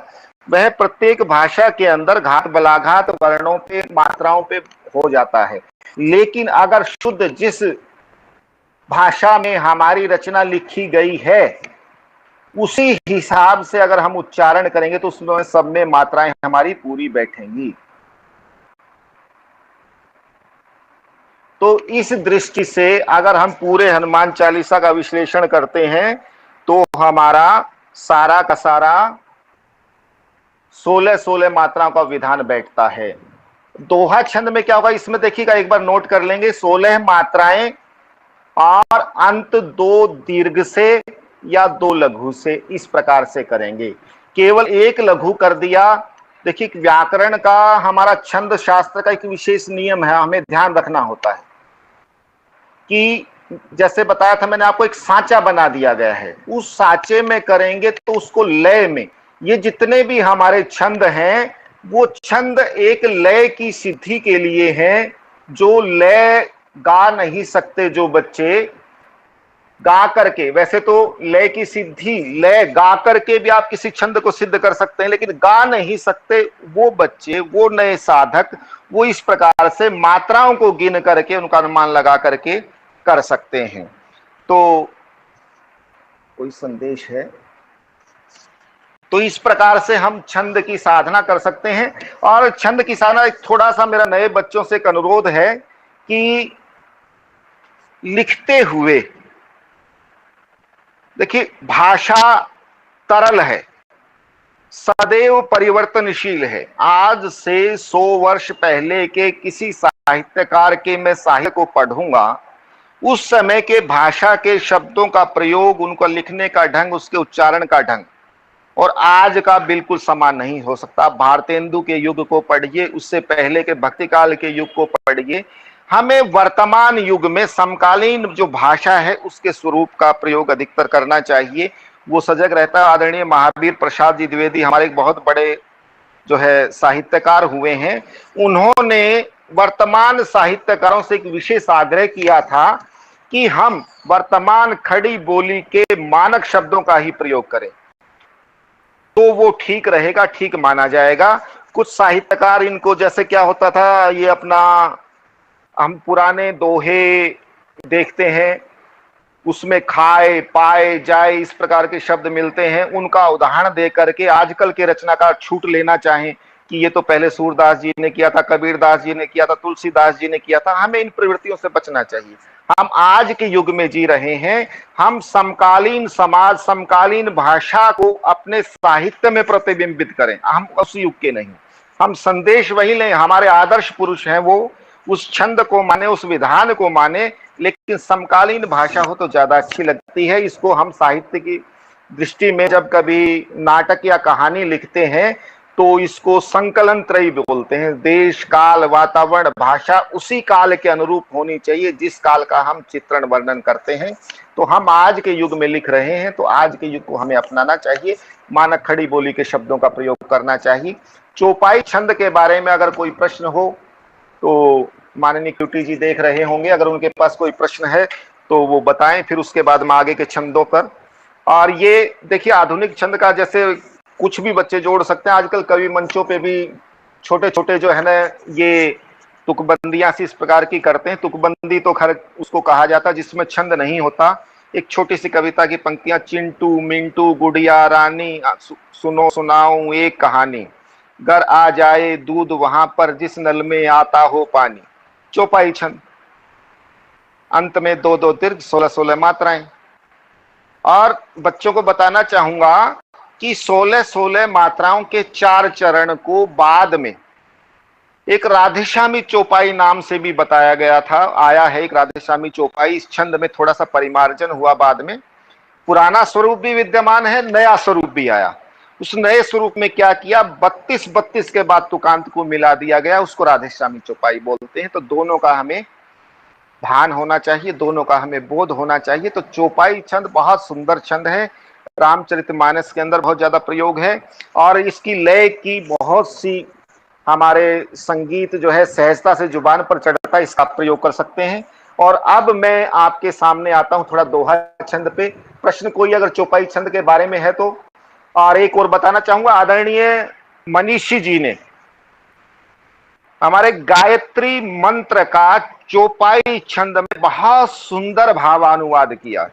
वह प्रत्येक भाषा के अंदर घात बलाघात वर्णों पे, मात्राओं पे हो जाता है। लेकिन अगर शुद्ध जिस भाषा में हमारी रचना लिखी गई है उसी हिसाब से अगर हम उच्चारण करेंगे तो उसमें सब में मात्राएं हमारी पूरी बैठेंगी। तो इस दृष्टि से अगर हम पूरे हनुमान चालीसा का विश्लेषण करते हैं तो हमारा सारा का सारा 16 मात्राओं का विधान बैठता है। दोहा छंद में क्या होगा इसमें देखिएगा, एक बार नोट कर लेंगे। 16 मात्राएं और अंत 2 दीर्घ से या 2 लघु से, इस प्रकार से करेंगे। केवल एक लघु कर दिया। देखिए, व्याकरण का हमारा छंद शास्त्र का एक विशेष नियम है, हमें ध्यान रखना होता है कि जैसे बताया था मैंने आपको, एक सांचा बना दिया गया है। उस सांचे में करेंगे तो उसको लय में, ये जितने भी हमारे छंद हैं वो छंद एक लय की सिद्धि के लिए हैं। जो लय गा नहीं सकते जो बच्चे, गा करके, वैसे तो लय की सिद्धि, लय गा करके भी आप किसी छंद को सिद्ध कर सकते हैं, लेकिन गा नहीं सकते वो बच्चे, वो नए साधक, वो इस प्रकार से मात्राओं को गिन करके उनका अनुमान लगा करके कर सकते हैं। तो कोई संदेश है? तो इस प्रकार से हम छंद की साधना कर सकते हैं। और छंद की साधना, एक थोड़ा सा मेरा नए बच्चों से एक अनुरोध है कि लिखते हुए, देखिए भाषा तरल है, सदैव परिवर्तनशील है। आज से 100 वर्ष पहले के किसी साहित्यकार के मैं साहित्य को पढ़ूंगा, उस समय के भाषा के शब्दों का प्रयोग, उनको लिखने का ढंग, उसके उच्चारण का ढंग और आज का बिल्कुल समान नहीं हो सकता। भारतेंदु के युग को पढ़िए, उससे पहले के भक्ति काल के युग को पढ़िए। हमें वर्तमान युग में समकालीन जो भाषा है उसके स्वरूप का प्रयोग अधिकतर करना चाहिए, वो सजग रहता है। आदरणीय महावीर प्रसाद जी द्विवेदी हमारे एक बहुत बड़े जो है साहित्यकार हुए हैं, उन्होंने वर्तमान साहित्यकारों से एक विशेष आग्रह किया था कि हम वर्तमान खड़ी बोली के मानक शब्दों का ही प्रयोग करें, तो वो ठीक रहेगा, ठीक माना जाएगा। कुछ साहित्यकार इनको, जैसे क्या होता था, ये अपना हम पुराने दोहे देखते हैं, उसमें खाए पाए जाए इस प्रकार के शब्द मिलते हैं, उनका उदाहरण दे करके आजकल के रचनाकार छूट लेना चाहें कि ये तो पहले सूरदास जी ने किया था, कबीरदास जी ने किया था, तुलसीदास जी ने किया था। हमें इन प्रवृत्तियों से बचना चाहिए। हम आज के युग में जी रहे हैं, हम समकालीन समाज, समकालीन भाषा को अपने साहित्य में प्रतिबिंबित करें, हम उस युग के नहीं। हम संदेश वही लें, हमारे आदर्श पुरुष हैं वो उस छंद को माने, उस विधान को माने, लेकिन समकालीन भाषा हो तो ज्यादा अच्छी लगती है। इसको हम साहित्य की दृष्टि में जब कभी नाटक या कहानी लिखते हैं तो इसको संकलन त्रयी बोलते हैं। देश, काल, वातावरण, भाषा उसी काल के अनुरूप होनी चाहिए जिस काल का हम चित्रण वर्णन करते हैं। तो हम आज के युग में लिख रहे हैं तो आज के युग को हमें अपनाना चाहिए, मानक खड़ी बोली के शब्दों का प्रयोग करना चाहिए। चौपाई छंद के बारे में अगर कोई प्रश्न हो तो माननीय क्यूटी जी देख रहे होंगे, अगर उनके पास कोई प्रश्न है तो वो बताएं, फिर उसके बाद हम आगे के छंदों पर। और ये देखिए आधुनिक छंद का जैसे कुछ भी बच्चे जोड़ सकते हैं, आजकल कवि मंचों पे भी छोटे छोटे जो है ना ये तुकबंदियां सी इस प्रकार की करते हैं। तुकबंदी तो खैर उसको कहा जाता है जिसमें छंद नहीं होता। एक छोटी सी कविता की पंक्तियां, चिंटू मिंटू गुड़िया रानी, सुनो सुनाऊं एक कहानी, घर आ जाए दूध वहां पर जिस नल में आता हो पानी। चौपाई छंद, अंत में 2-2 दीर्घ, 16-16 मात्राएं। और बच्चों को बताना चाहूंगा कि 16-16 मात्राओं के 4 चरण को बाद में एक राधेश्यामी चौपाई नाम से भी बताया गया था, आया है एक राधेश्यामी चौपाई। इस छंद में थोड़ा सा परिमार्जन हुआ बाद में, पुराना स्वरूप भी विद्यमान है, नया स्वरूप भी आया। उस नए स्वरूप में क्या किया, 32-32 के बाद तुकांत को मिला दिया गया, उसको राधेश्यामी चौपाई बोलते हैं। तो दोनों का हमें भान होना चाहिए, दोनों का हमें बोध होना चाहिए। तो चौपाई छंद बहुत सुंदर छंद है, रामचरितमानस के अंदर बहुत ज्यादा प्रयोग है और इसकी लय की बहुत सी हमारे संगीत जो है सहजता से जुबान पर चढ़ता है, इसका प्रयोग कर सकते हैं। और अब मैं आपके सामने आता हूं थोड़ा दोहा छंद पे। प्रश्न कोई अगर चौपाई छंद के बारे में है तो। और एक और बताना चाहूंगा, आदरणीय मनीषी जी ने हमारे गायत्री मंत्र का चौपाई छंद में बहुत सुंदर भावानुवाद किया,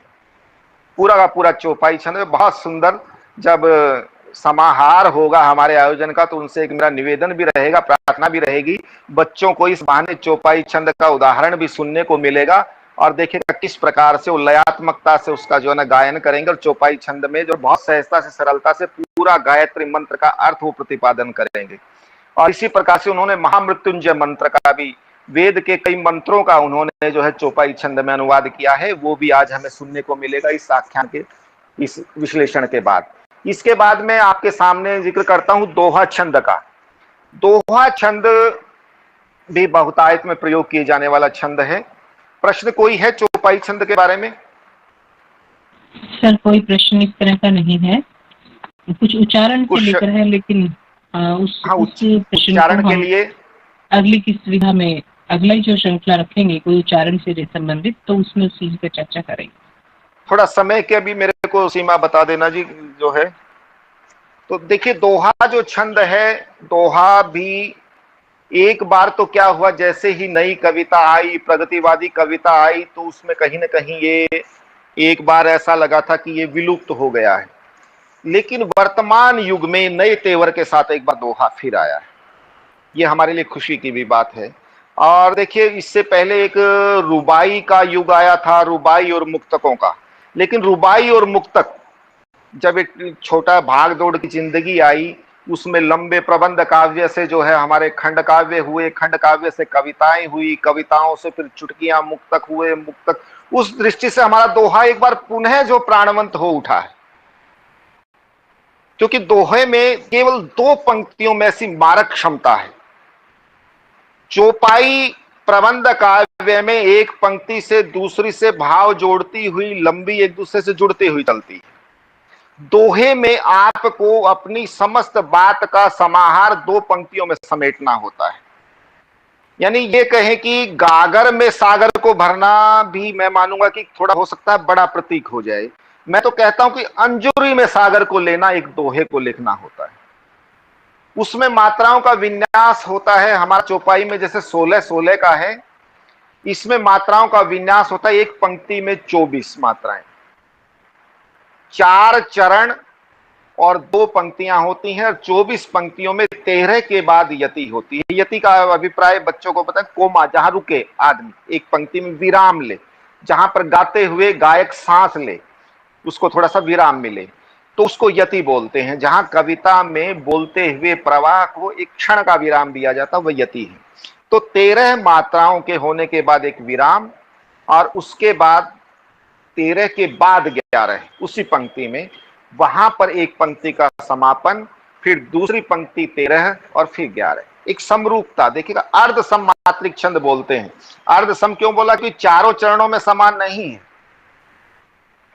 पूरा का पूरा चौपाई छंद में बहुत सुंदर। जब समाहार होगा हमारे आयोजन का तो उनसे एक मेरा निवेदन भी रहेगा, प्रार्थना भी रहेगी, बच्चों को इस बहाने चौपाई छंद का उदाहरण भी सुनने को मिलेगा और देखेगा किस प्रकार से वो लयात्मकता से उसका जो है ना गायन करेंगे। और चौपाई छंद में जो बहुत सहजता से, सरलता से पूरा गायत्री मंत्र का अर्थ वो प्रतिपादन करेंगे। और इसी प्रकार से उन्होंने महामृत्युंजय मंत्र का भी, वेद के कई मंत्रों का उन्होंने जो है चौपाई छंद में अनुवाद किया है, वो भी आज हमें सुनने को मिलेगा इस आख्यान के, इस विश्लेषण के बाद। इसके बाद में आपके सामने जिक्र करता हूं दोहा छंद का। दोहा छंद भी बहुतायत में प्रयोग किए जाने वाला छंद है। प्रश्न कोई है चौपाई छंद के बारे में? सर कोई प्रश्न इस तरह का नहीं है, कुछ उच्चारण के लेकर है, लेकिन उस प्रश्न उच्चारण के लिए अगली की सुविधा में अगला ही जो श्रृंखला रखेंगे कोई उच्चारण से संबंधित, तो उसमें उस चीज पे चर्चा करेंगे। थोड़ा समय के अभी मेरे को सीमा बता देना जी जो है। तो देखिए दोहा जो छंद है, दोहा भी एक बार तो क्या हुआ, जैसे ही नई कविता आई, प्रगतिवादी कविता आई, तो उसमें कहीं ना कहीं ये एक बार ऐसा लगा था कि ये विलुप्त हो गया है। लेकिन वर्तमान युग में नए तेवर के साथ एक बार दोहा फिर आया है, ये हमारे लिए खुशी की भी बात है। और देखिए इससे पहले एक रुबाई का युग आया था, रुबाई और मुक्तकों का। लेकिन रुबाई और मुक्तक जब एक छोटा भाग दौड़ की जिंदगी आई, उसमें लंबे प्रबंध काव्य से जो है हमारे खंड काव्य हुए, खंड काव्य से कविताएं हुई, कविताओं से फिर चुटकियां, मुक्तक हुए, मुक्तक, उस दृष्टि से हमारा दोहा एक बार पुनः जो प्राणवंत हो उठा है। क्योंकि दोहे में केवल 2 पंक्तियों में ऐसी मारक क्षमता है। चौपाई प्रबंध काव्य में एक पंक्ति से दूसरी से भाव जोड़ती हुई लंबी एक दूसरे से जुड़ती हुई चलती है। दोहे में आपको अपनी समस्त बात का समाहार 2 पंक्तियों में समेटना होता है। यानी ये कहें कि गागर में सागर को भरना भी मैं मानूंगा कि थोड़ा हो सकता है बड़ा प्रतीक हो जाए। मैं तो कहता हूं कि अंजुरी में सागर को लेना एक दोहे को लिखना होता है। उसमें मात्राओं का विन्यास होता है। हमारा चौपाई में जैसे 16-16 का है, इसमें मात्राओं का विन्यास होता है। एक पंक्ति में 24 मात्राएं, 4 चरण और 2 पंक्तियां होती हैं, और 24 पंक्तियों में 13 के बाद यति होती है। यति का अभिप्राय बच्चों को पता है, कोमा, जहां रुके आदमी, एक पंक्ति में विराम ले, जहां पर गाते हुए गायक सांस ले, उसको थोड़ा सा विराम मिले, तो उसको यति बोलते हैं। जहां कविता में बोलते हुए प्रवाह को एक क्षण का विराम दिया जाता है, वह यति है। तो 13 मात्राओं के होने के बाद एक विराम, और उसके बाद 13 के बाद 11 उसी पंक्ति में, वहां पर एक पंक्ति का समापन, फिर दूसरी पंक्ति 13 और फिर 11। एक समरूपता देखिएगा। अर्ध सम मात्रिक छंद बोलते हैं। अर्ध सम क्यों बोला? कि चारों चरणों में समान नहीं है।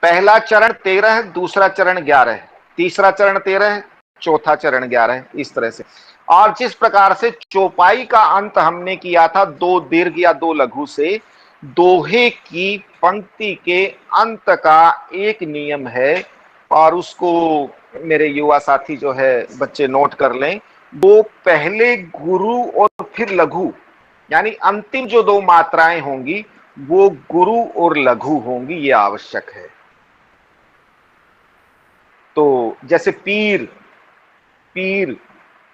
पहला चरण 13, दूसरा चरण 11, तीसरा चरण 13, चौथा चरण 11, इस तरह से। और जिस प्रकार से चौपाई का अंत हमने किया था 2 दीर्घ या 2 लघु से, दोहे की पंक्ति के अंत का एक नियम है, और उसको मेरे युवा साथी जो है बच्चे नोट कर लें। वो पहले गुरु और फिर लघु, यानी अंतिम जो 2 मात्राएं होंगी वो गुरु और लघु होंगी, ये आवश्यक है। तो जैसे पीर, पीर,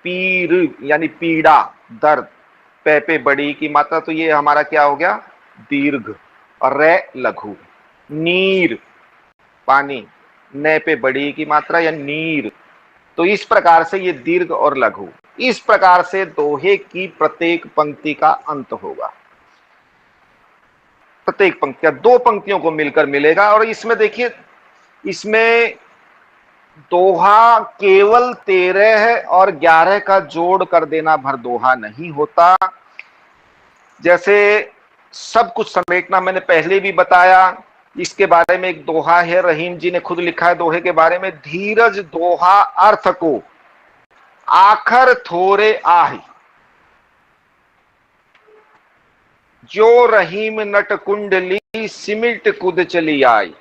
पीर यानी पीड़ा, दर्द, पे बड़ी की मात्रा, तो ये हमारा क्या हो गया? दीर्घ, और रे लघु। नीर, पानी, न पे बड़ी की मात्रा या नीर, तो इस प्रकार से ये दीर्घ और लघु। इस प्रकार से दोहे की प्रत्येक पंक्ति का अंत होगा। प्रत्येक पंक्ति 2 पंक्तियों को मिलकर मिलेगा। और इसमें देखिए, इसमें दोहा केवल 13 और 11 का जोड़ कर देना भर दोहा नहीं होता। जैसे सब कुछ समेटना मैंने पहले भी बताया। इसके बारे में एक दोहा है, रहीम जी ने खुद लिखा है दोहे के बारे में, धीरज दोहा अर्थ को आखर थोरे आही, जो रहीम नट कुंडली सिमिट कुद चली आई।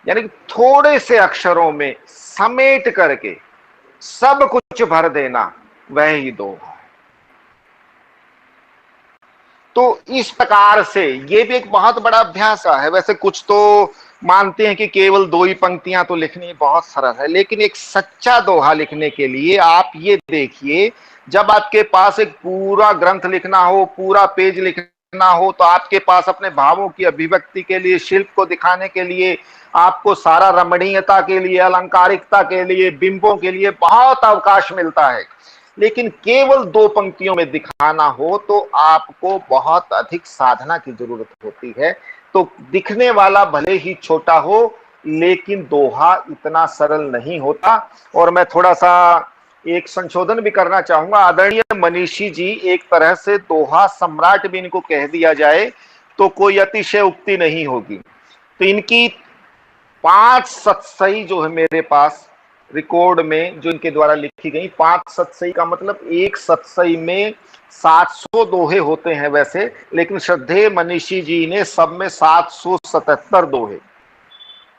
यानी थोड़े से अक्षरों में समेट करके सब कुछ भर देना, वह ही दोहा है। तो इस प्रकार से ये भी एक बहुत बड़ा अभ्यास है। वैसे कुछ तो मानते हैं कि केवल 2 ही पंक्तियां तो लिखनी बहुत सरल है, लेकिन एक सच्चा दोहा लिखने के लिए आप ये देखिए, जब आपके पास एक पूरा ग्रंथ लिखना हो, पूरा पेज लिखना हो, तो आपके पास अपने भावों की अभिव्यक्ति के लिए, शिल्प को दिखाने के लिए, आपको सारा रमणीयता के लिए, अलंकारिकता के लिए, बिंबों के लिए बहुत अवकाश मिलता है। लेकिन केवल 2 पंक्तियों में दिखाना हो तो आपको बहुत अधिक साधना की जरूरत होती है। तो दिखने वाला भले ही छोटा हो, लेकिन दोहा इतना सरल नहीं होता। और मैं थोड़ा सा एक संशोधन भी करना चाहूंगा। आदरणीय मनीषी जी, एक तरह से दोहा सम्राट भी इनको कह दिया जाए तो कोई अतिशय उक्ति नहीं होगी। तो इनकी 5 सतसई जो है मेरे पास रिकॉर्ड में जो इनके द्वारा लिखी गई 5 सतसई का मतलब एक सतसई में 700 दोहे होते हैं वैसे, लेकिन श्रद्धेय मनीषी जी ने सब में 777 दोहे,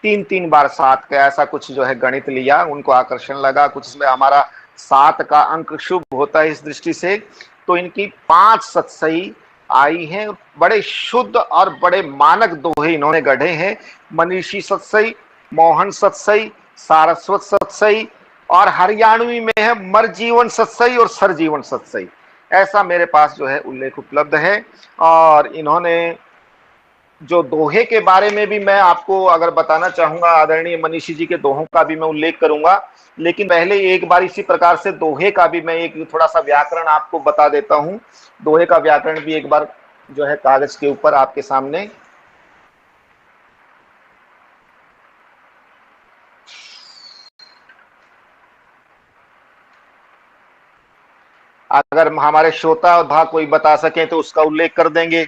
3-3 बार 7 का ऐसा कुछ जो है गणित लिया, उनको आकर्षण लगा, कुछ इसमें हमारा 7 का अंक शुभ होता है इस दृष्टि से, तो इनकी 5 सतसई आई हैं। बड़े शुद्ध और बड़े मानक दोहे इन्होंने गढ़े हैं। मनीषी सतसई, मोहन सतसई, सारस्वत सतसई, और हरियाणवी में है मर जीवन सतसई और सर जीवन सतसई। ऐसा मेरे पास जो है उल्लेख उपलब्ध है। और इन्होंने जो दोहे के बारे में भी मैं आपको अगर बताना चाहूंगा, आदरणीय मनीषी जी के दोहों का भी मैं उल्लेख करूंगा, लेकिन पहले एक बार इसी प्रकार से दोहे का भी मैं एक थोड़ा सा व्याकरण आपको बता देता हूं। दोहे का व्याकरण भी एक बार जो है कागज के ऊपर आपके सामने। अगर हमारे श्रोता भाग कोई बता सके तो उसका उल्लेख कर देंगे।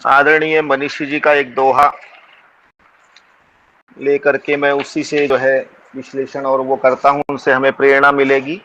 आदरणीय मनीषी जी का एक दोहा लेकर के मैं उसी से जो है विश्लेषण और वो करता हूं, उनसे हमें प्रेरणा मिलेगी।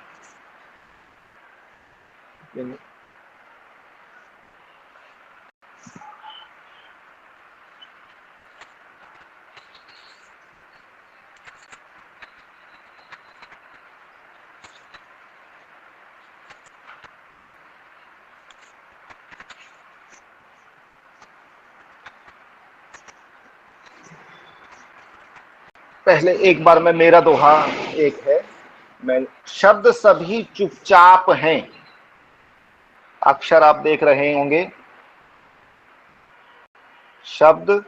पहले एक बार मैं मेरा दोहा एक है, मैं शब्द सभी चुपचाप हैं, अक्षर आप देख रहे होंगे, शब्द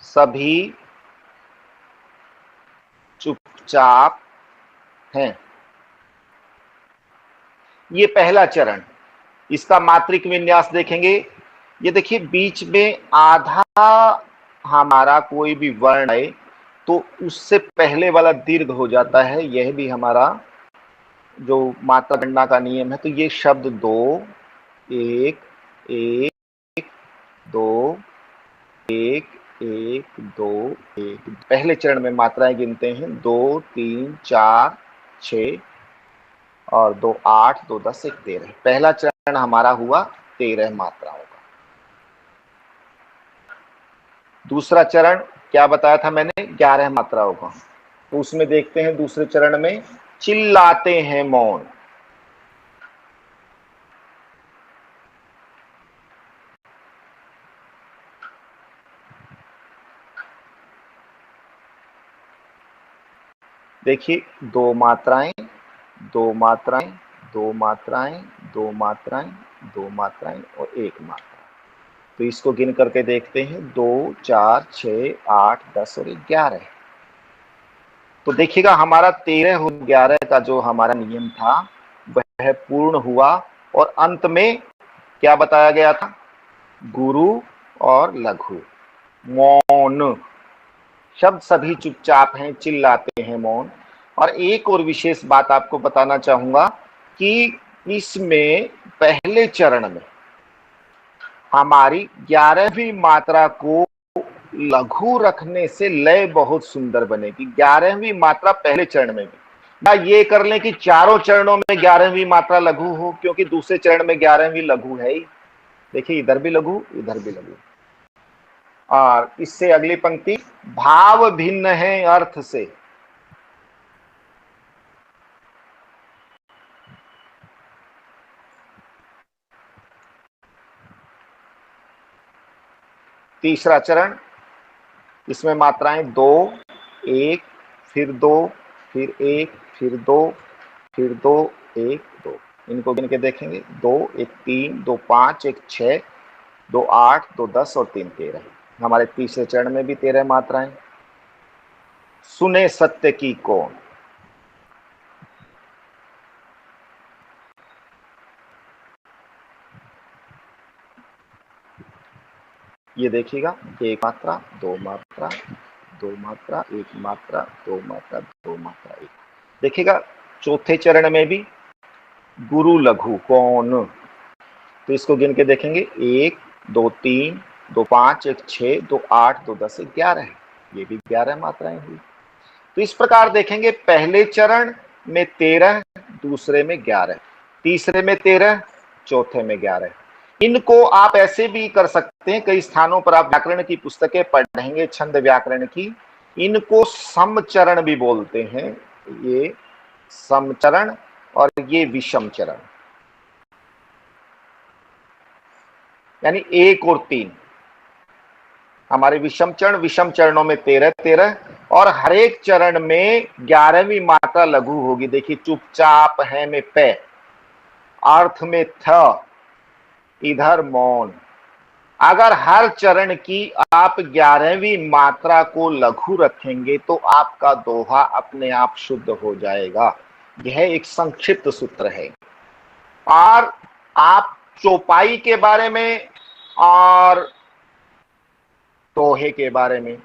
सभी चुपचाप हैं, ये पहला चरण। इसका मात्रिक विन्यास देखेंगे, ये देखिए बीच में आधा हमारा कोई भी वर्ण है तो उससे पहले वाला दीर्घ हो जाता है, यह भी हमारा जो मात्रा गणना का नियम है। तो ये शब्द 2 1 1 2 1 1 2 1, पहले चरण में मात्राएं गिनते हैं 2 3 4 6 और 2 8 2 10 1 13। पहला चरण हमारा हुआ 13 मात्राओं का। दूसरा चरण क्या बताया था मैंने, 11 मात्राओं का। तो उसमें देखते हैं दूसरे चरण में चिल्लाते हैं मौन, देखिए 2 मात्राएं 2 मात्राएं 2 मात्राएं 2 मात्राएं 2 मात्राएं और 1 मात्रा। तो इसको गिन करके देखते हैं 2 4 6 8 10 और 11। तो देखिएगा हमारा 13 और 11 का जो हमारा नियम था वह पूर्ण हुआ। और अंत में क्या बताया गया था, गुरु और लघु, मौन, शब्द सभी चुपचाप हैं, चिल्लाते हैं मौन। और एक और विशेष बात आपको बताना चाहूंगा कि इसमें पहले चरण में हमारी 11वीं मात्रा को लघु रखने से लय बहुत सुंदर बनेगी। 11वीं मात्रा पहले चरण में भी, ना ये कर लें कि चारों चरणों में 11वीं मात्रा लघु हो, क्योंकि दूसरे चरण में 11वीं लघु है ही। देखिए इधर भी लघु, इधर भी लघु। और इससे अगली पंक्ति, भाव भिन्न है अर्थ से। तीसरा चरण, इसमें मात्राएं 2 1 फिर 2 फिर 1 फिर 2 फिर 2 1 2। इनको गिन के देखेंगे, 2 1 3 2 5 1 6 2 8 2 10 और 3 13। हमारे तीसरे चरण में भी 13 मात्राएं। सुने सत्य की कौन, ये देखिएगा, 1 मात्रा 2 मात्रा 2 मात्रा 1 मात्रा 2 मात्रा 2 मात्रा 1। देखिएगा चौथे चरण में भी गुरु लघु कौन। तो इसको गिन के देखेंगे, 1 2 3 2 5 1 6 2 8 2 10 11, ये भी 11 मात्राएं हुई। तो इस प्रकार देखेंगे, पहले चरण में 13, दूसरे में 11, तीसरे में 13, चौथे में 11। इनको आप ऐसे भी कर सकते हैं, कई स्थानों पर आप व्याकरण की पुस्तकें पढ़ेंगे, छंद व्याकरण की, इनको समचरण भी बोलते हैं। ये समचरण और ये विषम चरण, यानी 1 और 3 हमारे विषम चरणों में 13 13, और हर एक चरण में 11वीं मात्रा लघु होगी। देखिए, चुपचाप है में पे, अर्थ में थ, इधर मौन। अगर हर चरण की आप 11वीं मात्रा को लघु रखेंगे तो आपका दोहा अपने आप शुद्ध हो जाएगा। यह एक संक्षिप्त सूत्र है। और आप चौपाई के बारे में और दोहे के बारे में,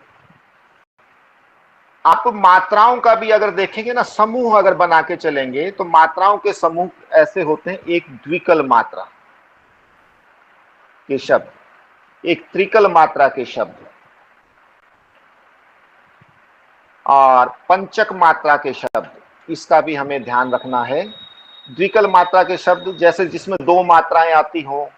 आप मात्राओं का भी अगर देखेंगे ना, समूह अगर बना के चलेंगे तो मात्राओं के समूह ऐसे होते हैं, एक द्विकल मात्रा के शब्द, एक त्रिकल मात्रा के शब्द और पंचक मात्रा के शब्द। इसका भी हमें ध्यान रखना है। द्विकल मात्रा के शब्द जैसे जिसमें 2 मात्राएं आती हो,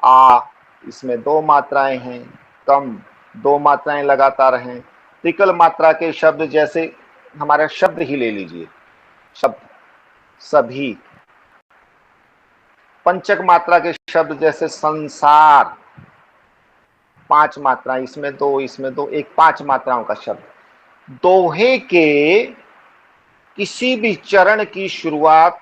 आ, इसमें 2 मात्राएं हैं, कम 2 मात्राएं लगातार हैं। त्रिकल मात्रा के शब्द जैसे हमारा शब्द ही ले लीजिए, शब्द, सभी। पंचक मात्रा के शब्द जैसे संसार, 5 मात्राएं, इसमें 2, इसमें 2, एक 5 मात्राओं का शब्द। दोहे के किसी भी चरण की शुरुआत,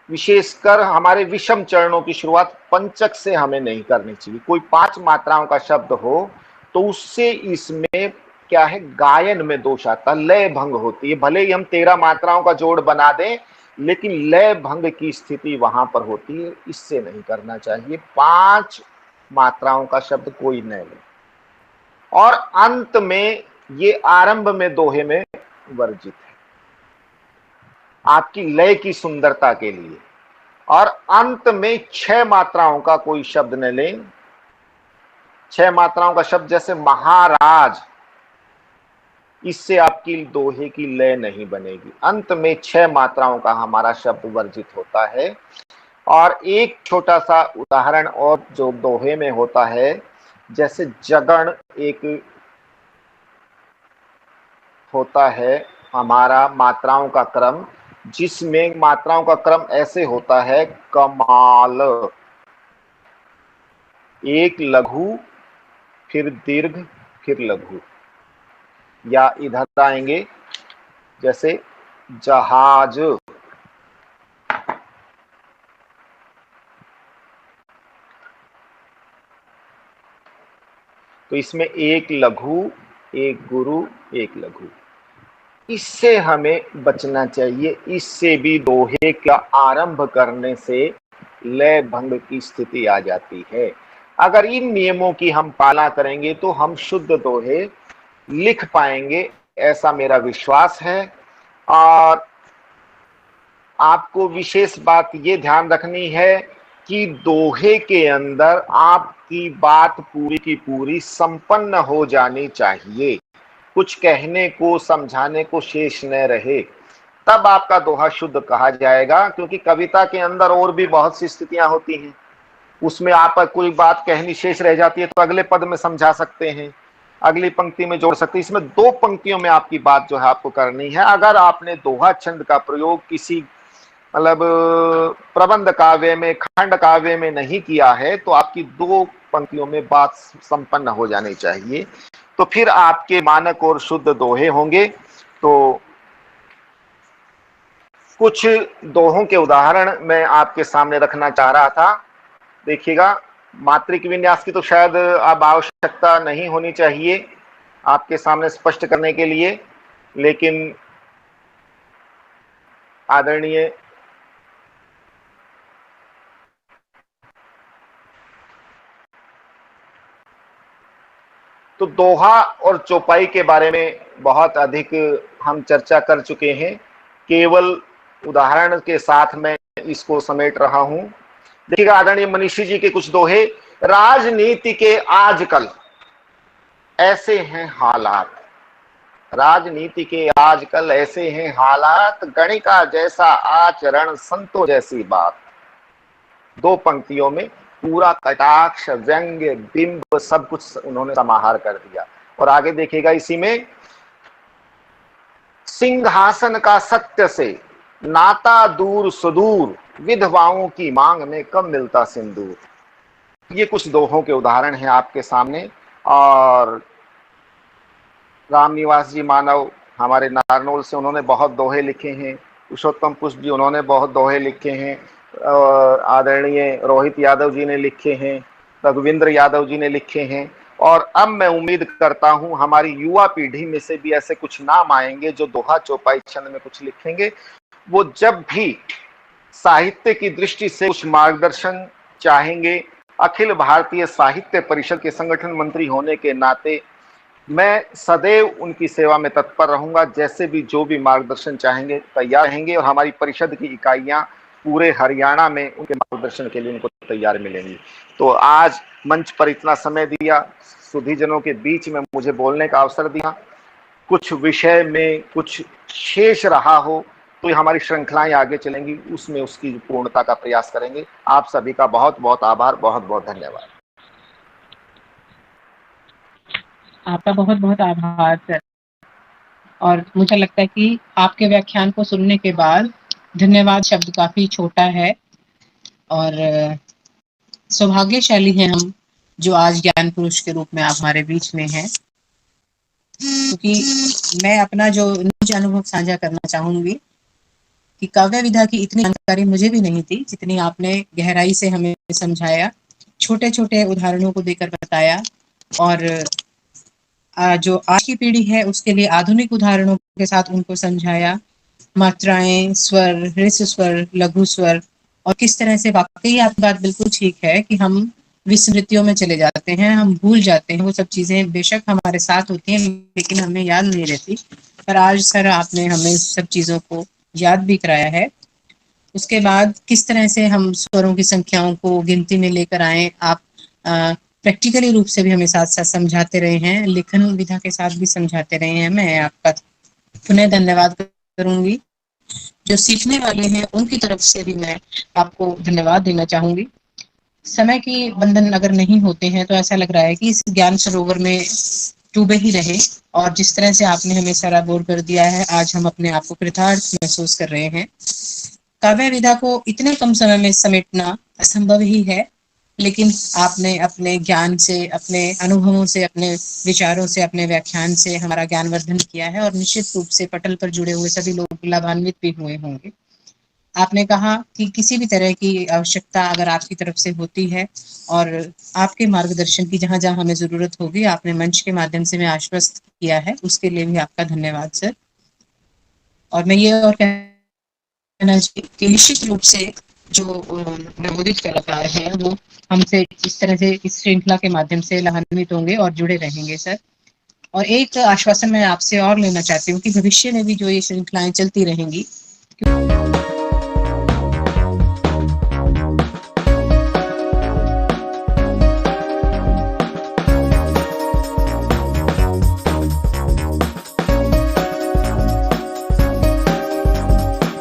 विशेषकर हमारे विषम चरणों की शुरुआत पंचक से हमें नहीं करनी चाहिए। कोई 5 मात्राओं का शब्द हो तो उससे इसमें क्या है, गायन में दोष आता, लय भंग होती है। भले ही हम 13 मात्राओं का जोड़ बना दें, लेकिन लय भंग की स्थिति वहां पर होती है, इससे नहीं करना चाहिए। 5 मात्राओं का शब्द कोई न ले। और अंत में, ये आरंभ में दोहे में वर्जित है आपकी लय की सुंदरता के लिए। और अंत में 6 मात्राओं का कोई शब्द न लें। 6 मात्राओं का शब्द जैसे महाराज, इससे आपकी दोहे की लय नहीं बनेगी। अंत में 6 मात्राओं का हमारा शब्द वर्जित होता है। और एक छोटा सा उदाहरण और जो दोहे में होता है, जैसे जगण एक होता है हमारा मात्राओं का क्रम, जिसमें मात्राओं का क्रम ऐसे होता है, कमाल, एक लघु, फिर दीर्घ, फिर लघु। या इधर आएंगे जैसे जहाज, तो इसमें एक लघु, एक गुरु, एक लघु। इससे हमें बचना चाहिए। इससे भी दोहे का आरंभ करने से लय भंग की स्थिति आ जाती है। अगर इन नियमों की हम पालना करेंगे तो हम शुद्ध दोहे लिख पाएंगे, ऐसा मेरा विश्वास है। और आपको विशेष बात ये ध्यान रखनी है कि दोहे के अंदर आपकी बात पूरी की पूरी संपन्न हो जानी चाहिए, कुछ कहने को, समझाने को शेष न रहे, तब आपका दोहा शुद्ध कहा जाएगा। क्योंकि कविता के अंदर और भी बहुत सी स्थितियां होती हैं, उसमें आप कोई बात कहनी शेष रह जाती है तो अगले पद में समझा सकते हैं, अगली पंक्ति में जोड़ सकते हैं। इसमें 2 पंक्तियों में आपकी बात जो है आपको करनी है। अगर आपने दोहा छंद का प्रयोग किसी मतलब प्रबंध काव्य में, खंड काव्य में नहीं किया है, तो आपकी 2 पंक्तियों में बात संपन्न हो जानी चाहिए, तो फिर आपके मानक और शुद्ध दोहे होंगे। तो कुछ दोहों के उदाहरण मैं आपके सामने रखना चाह रहा था। देखिएगा, मात्रिक विन्यास की तो शायद अब आवश्यकता नहीं होनी चाहिए आपके सामने स्पष्ट करने के लिए, लेकिन आदरणीय तो दोहा और चौपाई के बारे में बहुत अधिक हम चर्चा कर चुके हैं। केवल उदाहरण के साथ मैं इसको समेट रहा हूं। देखिएगा आदरणीय मनीषी जी के कुछ दोहे। राजनीति के आजकल ऐसे हैं हालात, राजनीति के आजकल ऐसे हैं हालात, गणिका जैसा आचरण संतों जैसी बात। दो पंक्तियों में पूरा कटाक्ष, व्यंग्य, बिंब सब कुछ उन्होंने समाहार कर दिया। और आगे देखिएगा इसी में, सिंहासन का सत्य से नाता दूर सुदूर, विधवाओं की मांग में कब मिलता सिंदूर। ये कुछ दोहों के उदाहरण हैं आपके सामने। और रामनिवास जी मानव हमारे नारनौल से, उन्होंने बहुत दोहे लिखे हैं। पुरुषोत्तम पुष्प जी, उन्होंने बहुत दोहे लिखे हैं। आदरणीय रोहित यादव जी ने लिखे हैं, रघुविंद्र यादव जी ने लिखे हैं। और अब मैं उम्मीद करता हूं हमारी युवा पीढ़ी में से भी ऐसे कुछ नाम आएंगे जो दोहा चौपाई छंद में कुछ लिखेंगे। वो जब भी साहित्य की दृष्टि से कुछ मार्गदर्शन चाहेंगे, अखिल भारतीय साहित्य परिषद के संगठन मंत्री होने के नाते मैं सदैव उनकी सेवा में तत्पर रहूंगा। जैसे भी जो भी मार्गदर्शन चाहेंगे तैयार रहेंगे, और हमारी परिषद की इकाइयां पूरे हरियाणा में उनके मार्गदर्शन के लिए उनको तैयार मिलेंगी। तो आज मंच पर इतना समय दिया, सुधीजनों के बीच में मुझे बोलने का अवसर दिया, कुछ विषय में कुछ शेष रहा हो तो हमारी श्रृंखलाएं आगे चलेंगी, उसमें उसकी पूर्णता का प्रयास करेंगे। आप सभी का बहुत बहुत आभार, बहुत बहुत धन्यवाद। आपका बहुत बहुत आभार सर। और मुझे लगता है कि आपके व्याख्यान को सुनने के बाद धन्यवाद शब्द काफी छोटा है, और सौभाग्यशाली हैं हम जो आज ज्ञान पुरुष के रूप में आप हमारे बीच में हैं। क्योंकि मैं अपना जो निज अनुभव साझा करना चाहूंगी कि काव्य विधा की इतनी जानकारी मुझे भी नहीं थी जितनी आपने गहराई से हमें समझाया, छोटे छोटे उदाहरणों को देकर बताया, और जो आज की पीढ़ी है उसके लिए आधुनिक उदाहरणों के साथ उनको समझाया। मात्राएं, स्वर, ह्रस्व स्वर, लघु स्वर, और किस तरह से वाकई आपकी बात बिल्कुल ठीक है कि हम विस्मृतियों में चले जाते हैं, हम भूल जाते हैं। वो सब चीजें बेशक हमारे साथ होती हैं लेकिन हमें याद नहीं रहती। पर आज सर आपने हमें सब चीजों को याद भी कराया है। उसके बाद किस तरह से हम स्वरों की संख्याओं को गिनती में लेकर आए, आप प्रैक्टिकली रूप से भी हमें साथ साथ समझाते रहे हैं, लेखन विधा के साथ भी समझाते रहे हैं। मैं आपका पुनः धन्यवाद करूंगी। जो सीखने वाले हैं उनकी तरफ से भी मैं आपको धन्यवाद देना चाहूंगी। समय की बंधन अगर नहीं होते हैं तो ऐसा लग रहा है कि इस ज्ञान सरोवर में डूबे ही रहे, और जिस तरह से आपने हमें सराबोर कर दिया है, आज हम अपने आप को कृतार्थ महसूस कर रहे हैं। काव्य विधा को इतने कम समय में समेटना असंभव ही है, लेकिन आपने अपने ज्ञान से, अपने अनुभवों से, अपने विचारों से, अपने व्याख्यान से हमारा ज्ञानवर्धन किया है, और निश्चित रूप से पटल पर जुड़े हुए सभी लोग लाभान्वित भी हुए होंगे। आपने कहा कि किसी भी तरह की आवश्यकता अगर आपकी तरफ से होती है और आपके मार्गदर्शन की जहां जहां हमें जरूरत होगी, आपने मंच के माध्यम से हमें आश्वस्त किया है, उसके लिए भी आपका धन्यवाद सर। और मैं ये और कहना चाहिए कि निश्चित रूप से जो नवोदित कलाकार हैं वो हमसे इस तरह से इस श्रृंखला के माध्यम से लाभान्वित होंगे और जुड़े रहेंगे सर। और एक आश्वासन मैं आपसे और लेना चाहती हूँ कि भविष्य में भी जो ये श्रृंखलाएं चलती रहेंगी,